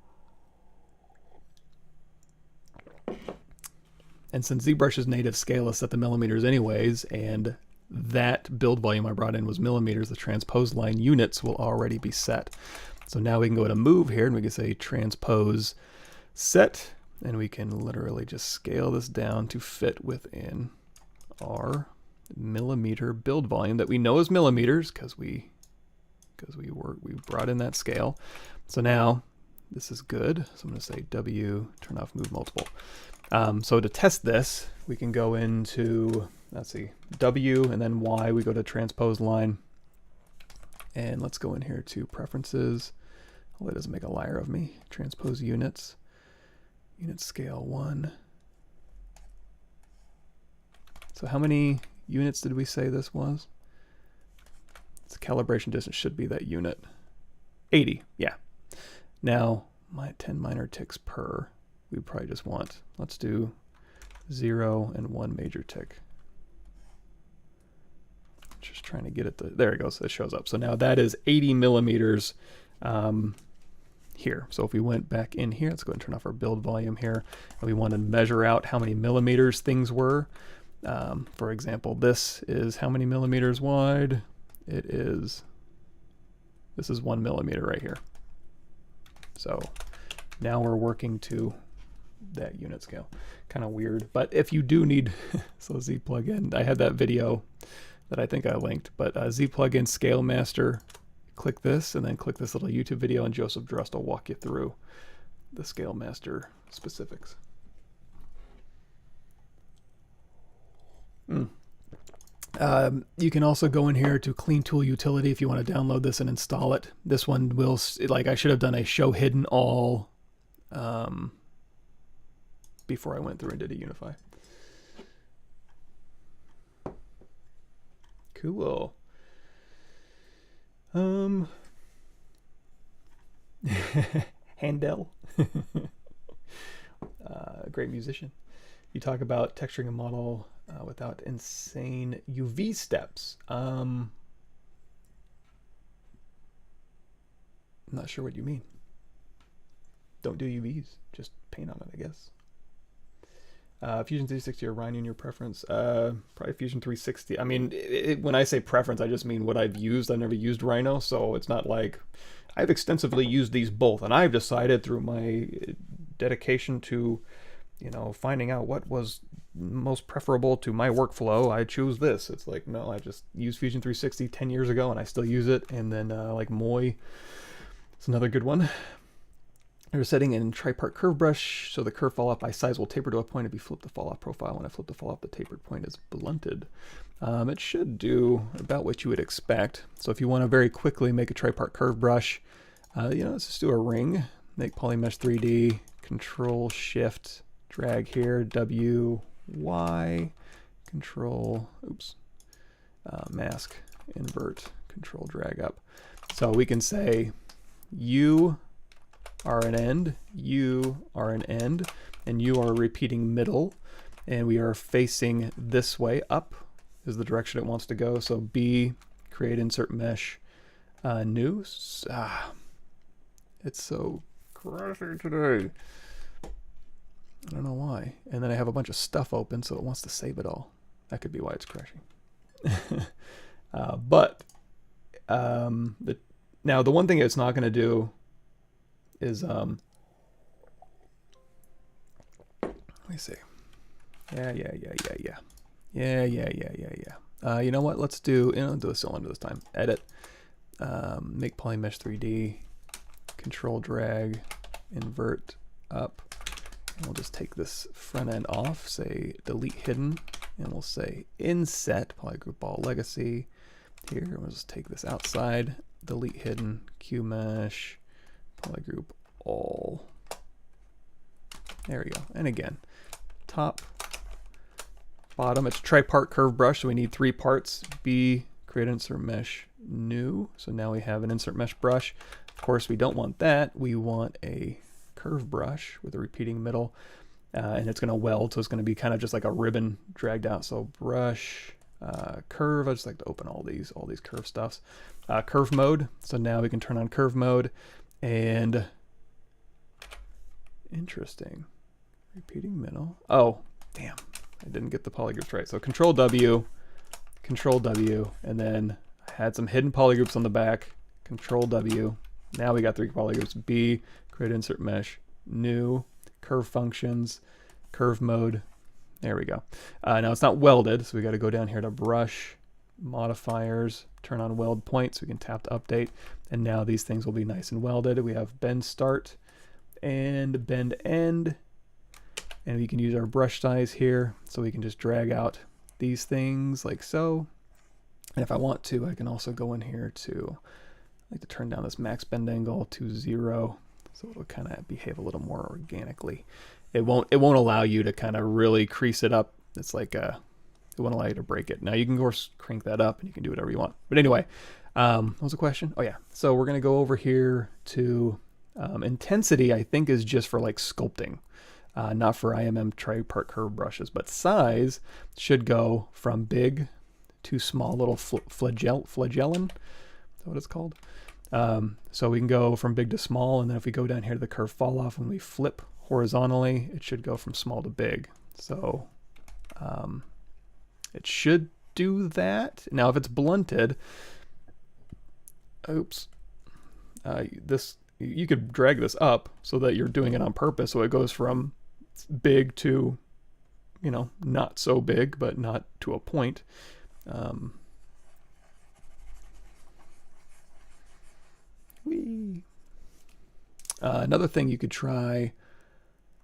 And since ZBrush's native scale is set to millimeters anyways, and that build volume I brought in was millimeters, the transpose line units will already be set. So now we can go to move here and we can say transpose set, and we can literally just scale this down to fit within our millimeter build volume that we know is millimeters because we brought in that scale. So now this is good. So I'm going to say W, turn off move multiple. So to test this, we can go into, let's see, W and then Y, we go to transpose line. And let's go in here to preferences. Oh, it doesn't make a liar of me. Transpose units. Unit scale 1. So how many units did we say this was? Its calibration distance should be that unit. 80, yeah. Now, my 10 minor ticks per. We probably just want, let's do 0 and 1 major tick. Just trying to get it to, there it goes, it shows up. So now that is 80 millimeters here. So if we went back in here, let's go ahead and turn off our build volume here, and we want to measure out how many millimeters things were. For example, this is how many millimeters wide? It is, this is 1 millimeter right here. So now we're working to that unit scale. Kind of weird, but if you do need, so Z plugin, I had that video that I think I linked, but Z plugin scale master, click this, and then click this little YouTube video, and Joseph Drust will walk you through the Scale Master specifics. You can also go in here to Clean Tool Utility if you want to download this and install it. This one will, like, I should have done a Show Hidden All before I went through and did a Unify. Cool. Handel. Great musician. You talk about texturing a model without insane UV steps. I'm not sure what you mean. Don't do UVs. Just paint on it, I guess. Fusion 360 or Rhino in your preference? Probably Fusion 360. I mean, when I say preference, I just mean what I've used. I've never used Rhino, so it's not like... I've extensively used these both, and I've decided through my dedication to, you know, finding out what was most preferable to my workflow, I choose this. It's like, no, I just used Fusion 360 10 years ago, and I still use it. And then like Moy, it's another good one. There's a setting in Tripart Curve Brush, so the curve fall off by size will taper to a point if you flip the fall off profile. When I flip the fall off, the tapered point is blunted. It should do about what you would expect. So if you want to very quickly make a Tripart Curve Brush, you know, let's just do a ring. Make Polymesh 3D, Control Shift, drag here, W, Y, Control, oops, mask, invert, Control drag up. So we can say you are an end, you are an end, and you are a repeating middle, and we are facing this way. Up is the direction it wants to go. So B, create insert mesh, new. It's so crashing today. I don't know why. And then I have a bunch of stuff open, so it wants to save it all. That could be why it's crashing. Now the one thing it's not going to do is let me see. Yeah. You know what? Let's do a cylinder this time. Edit. Make Polymesh 3D. Control drag. Invert up. And we'll just take this front end off. Say delete hidden, and we'll say inset polygroup all legacy. Here we'll just take this outside. Delete hidden. Q mesh. Polygroup all. There we go. And again, top, bottom. It's tripart curve brush, so we need 3 parts. B, create insert mesh, new. So now we have an insert mesh brush. Of course, we don't want that. We want a curve brush with a repeating middle, and it's going to weld, so it's going to be kind of just like a ribbon dragged out. So brush, curve. I just like to open all these curve stuffs. Curve mode. So now we can turn on curve mode. And interesting, repeating middle. Oh, damn, I didn't get the polygroups right. So Control W, and then I had some hidden polygroups on the back. Control W. Now we got 3 polygroups. B, create insert mesh, new, curve functions, curve mode. There we go. Now it's not welded, so we got to go down here to brush, modifiers, turn on weld point, so we can tap to update, and now these things will be nice and welded. We have bend start and bend end, and we can use our brush size here, so we can just drag out these things like so. And if I want to, I can also go in here to, I like to turn down this max bend angle to 0, so it'll kind of behave a little more organically. It won't allow you to kind of really crease it up. It's like it won't allow you to break it. Now you can of course crank that up and you can do whatever you want. But anyway, what was the question? Oh yeah, so we're gonna go over here to intensity. I think is just for like sculpting, not for IMM tripart curve brushes. But size should go from big to small, little flagellum. Is that what it's called? So we can go from big to small, and then if we go down here to the curve fall off, when we flip horizontally, it should go from small to big. So it should do that. Now if it's blunted, oops, this, you could drag this up so that you're doing it on purpose, so it goes from big to, you know, not so big, but not to a point. Another thing you could try,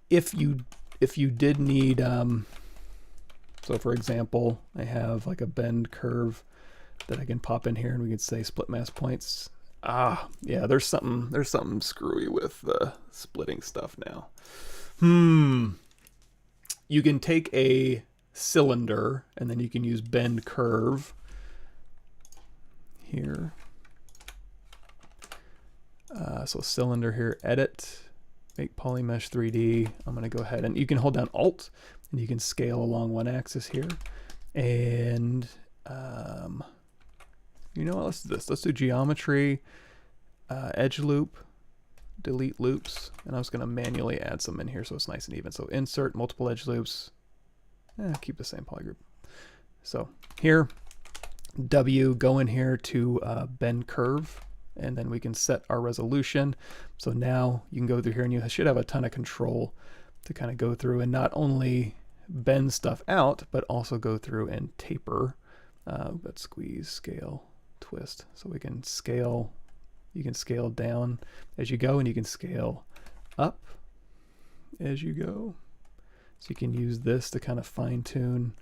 if you did need, so for example, I have like a bend curve that I can pop in here, and we could say split mask points. Yeah, there's something screwy with the splitting stuff now. You can take a cylinder, and then you can use bend curve here. So cylinder here, edit, make polymesh 3D. I'm going to go ahead and you can hold down Alt, and you can scale along one axis here. And you know what? Let's do this. Let's do geometry, edge loop, delete loops, and I'm just going to manually add some in here so it's nice and even. So insert multiple edge loops. Keep the same polygroup. So here, W, go in here to bend curve, and then we can set our resolution. So now you can go through here, and you should have a ton of control to kind of go through and not only bend stuff out, but also go through and taper. But squeeze, scale, twist. So we can scale, you can scale down as you go, and you can scale up as you go. So you can use this to kind of fine tune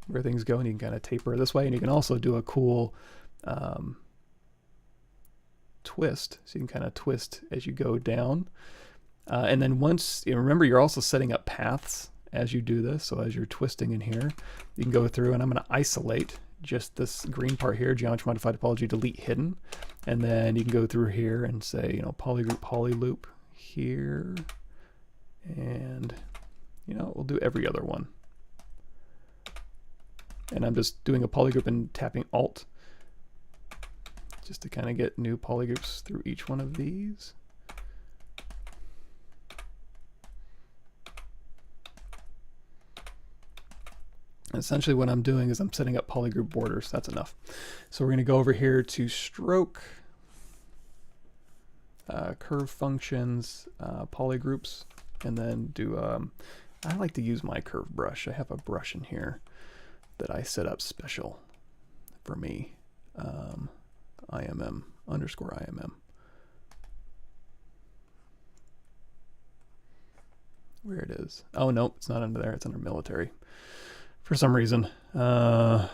where things go, and you can kind of taper this way, and you can also do a cool twist. So you can kind of twist as you go down. And then once, remember, you're also setting up paths as you do this. So as you're twisting in here, you can go through, and I'm going to isolate just this green part here, geometry modified topology, delete hidden. And then you can go through here and say, polygroup, polyloop here. And, we'll do every other one. And I'm just doing a polygroup and tapping Alt just to kind of get new polygroups through each one of these. Essentially what I'm doing is I'm setting up polygroup borders. That's enough. So we're going to go over here to stroke, curve functions, polygroups, and then do, I like to use my curve brush. I have a brush in here that I set up special for me. IMM underscore IMM. Where it is. Oh, no, it's not under there. It's under military. For some reason. There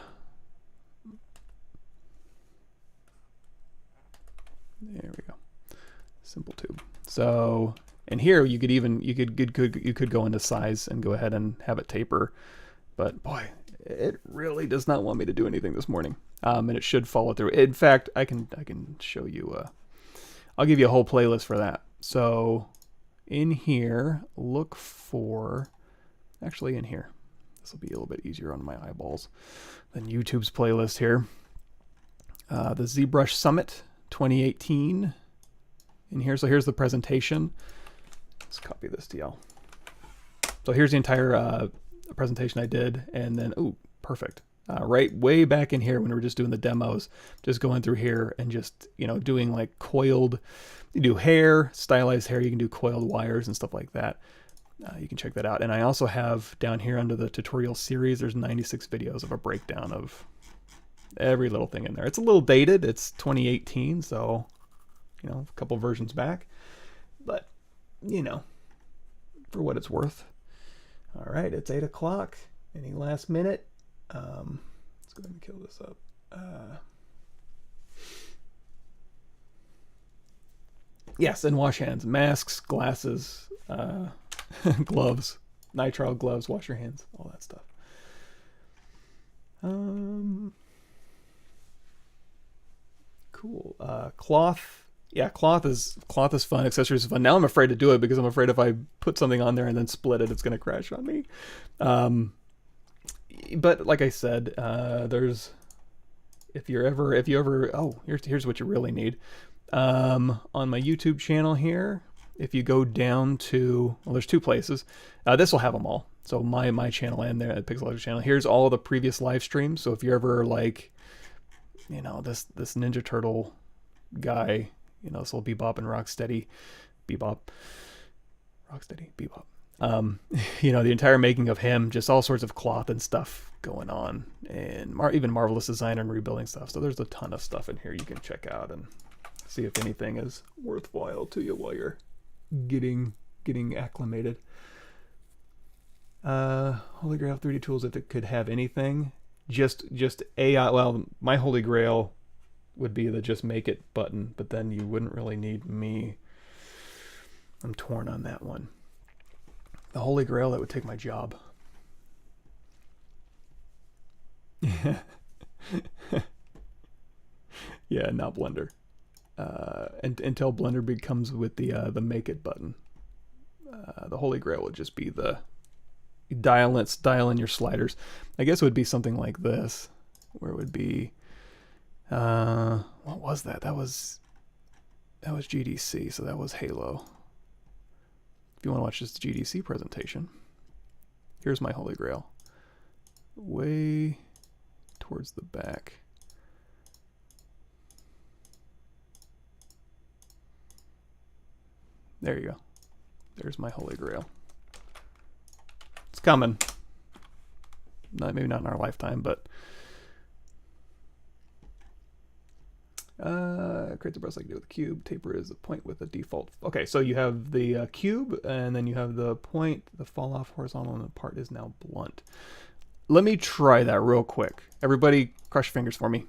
we go. Simple tube. So, and here you could go into size and go ahead and have it taper. But boy, it really does not want me to do anything this morning. And it should follow through. In fact, I can show you, I'll give you a whole playlist for that. So in here, look for, actually in here, this will be a little bit easier on my eyeballs than YouTube's playlist here. The ZBrush Summit 2018 in here. So here's the presentation. Let's copy this to y'all. So here's the entire presentation I did, and then, oh, perfect. Right way back in here when we were just doing the demos, just going through here and just, doing like coiled, you do hair, stylized hair, you can do coiled wires and stuff like that. You can check that out. And I also have down here under the tutorial series, there's 96 videos of a breakdown of every little thing in there. It's a little dated. It's 2018, so, a couple versions back. But, for what it's worth. All right, it's 8 o'clock. Any last minute? Let's go ahead and kill this up. Yes, and wash hands. Masks, glasses, gloves, nitrile gloves, wash your hands, all that stuff. Cool. Cloth. Yeah, cloth is fun. Accessories is fun. Now I'm afraid to do it because I'm afraid if I put something on there and then split it, it's going to crash on me. But like I said, there's, if you ever, oh, here's what you really need. On my YouTube channel here, if you go down to, well, there's two places. This will have them all. So my channel and the Pixel channel. Here's all the previous live streams. So if you're ever like, this Ninja Turtle guy, this will Bebop and Rocksteady, Rocksteady, Bebop. You know, the entire making of him, just all sorts of cloth and stuff going on, and even marvelous design and rebuilding stuff. So there's a ton of stuff in here you can check out and see if anything is worthwhile to you while you're getting acclimated. Holy Grail 3D tools, if it could have anything, just AI. Well, my Holy Grail would be the just make it button, but then you wouldn't really need me. I'm torn on that one. The Holy Grail, that would take my job. Yeah, not Blender. Until Blender becomes with the make it button. The Holy Grail would just be the dial in your sliders. I guess it would be something like this, where it would be what was that? That was GDC, so that was Halo. If you want to watch this GDC presentation, here's my Holy Grail. Way towards the back. There you go. There's my Holy Grail. It's coming. Maybe not in our lifetime, but create the brush like you do with the cube. Taper is the point with the default. Okay, so you have the cube, and then you have the point. The fall off horizontal, and the part is now blunt. Let me try that real quick. Everybody, cross your fingers for me.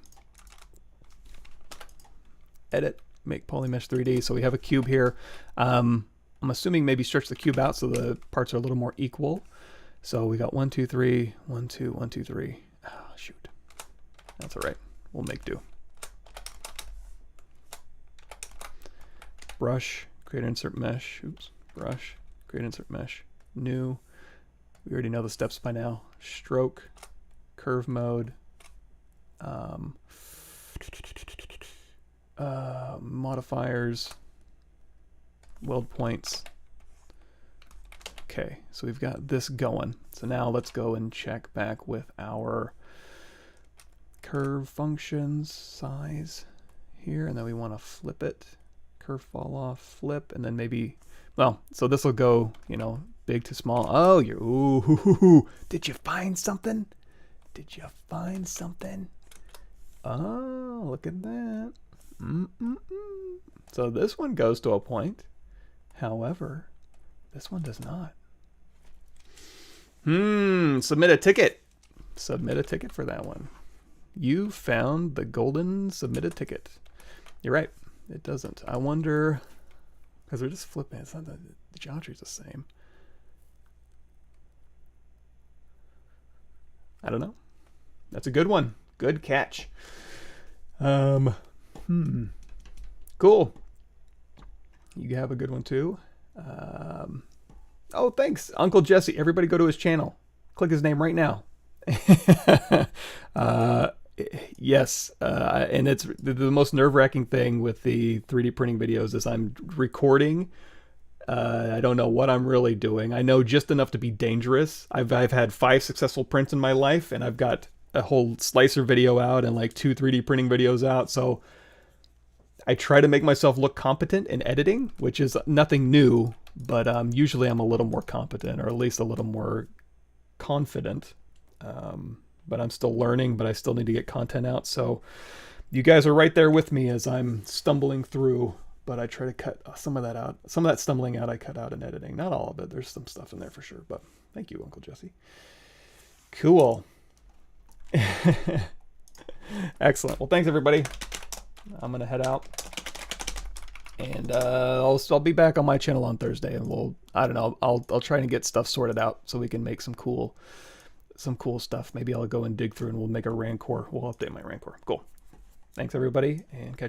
Edit, make Polymesh 3D. So we have a cube here. I'm assuming maybe stretch the cube out so the parts are a little more equal. So we got 1, 2, 3, 1, 2, 1, 2, 3. Oh, shoot. That's all right. We'll make do. Brush, create insert mesh. Oops. Brush, create insert mesh. New. We already know the steps by now. Stroke, curve mode, modifiers, weld points. Okay, so we've got this going. So now let's go and check back with our curve functions size here, and then we want to flip it. Curve fall off, flip, and then maybe, well, so this will go, you know, big to small. Oh, you're, ooh, did you find something? Did you find something? Oh, look at that. So this one goes to a point. However, this one does not. Submit a ticket. Submit a ticket for that one. You found the golden submitted ticket. You're right. It doesn't. I wonder, because they're just flipping. It's not the geometry's the same. I don't know. That's a good one. Good catch. Cool. You have a good one too. Oh, thanks, Uncle Jesse. Everybody go to his channel. Click his name right now. Yes, and it's the most nerve-wracking thing with the 3D printing videos is I'm recording. I don't know what I'm really doing. I know just enough to be dangerous. I've had 5 successful prints in my life, and I've got a whole slicer video out and like 2 3D printing videos out. So I try to make myself look competent in editing, which is nothing new, but usually I'm a little more competent, or at least a little more confident. But I'm still learning, but I still need to get content out. So you guys are right there with me as I'm stumbling through, but I try to cut some of that out. Some of that stumbling out I cut out in editing. Not all of it. There's some stuff in there for sure, but thank you, Uncle Jesse. Cool. Excellent. Well, thanks everybody. I'm going to head out, and I'll be back on my channel on Thursday, and I don't know, I'll try and get stuff sorted out so we can make some cool stuff. Maybe I'll go and dig through and we'll make a Rancor. We'll update my Rancor. Cool. Thanks everybody, and catch you.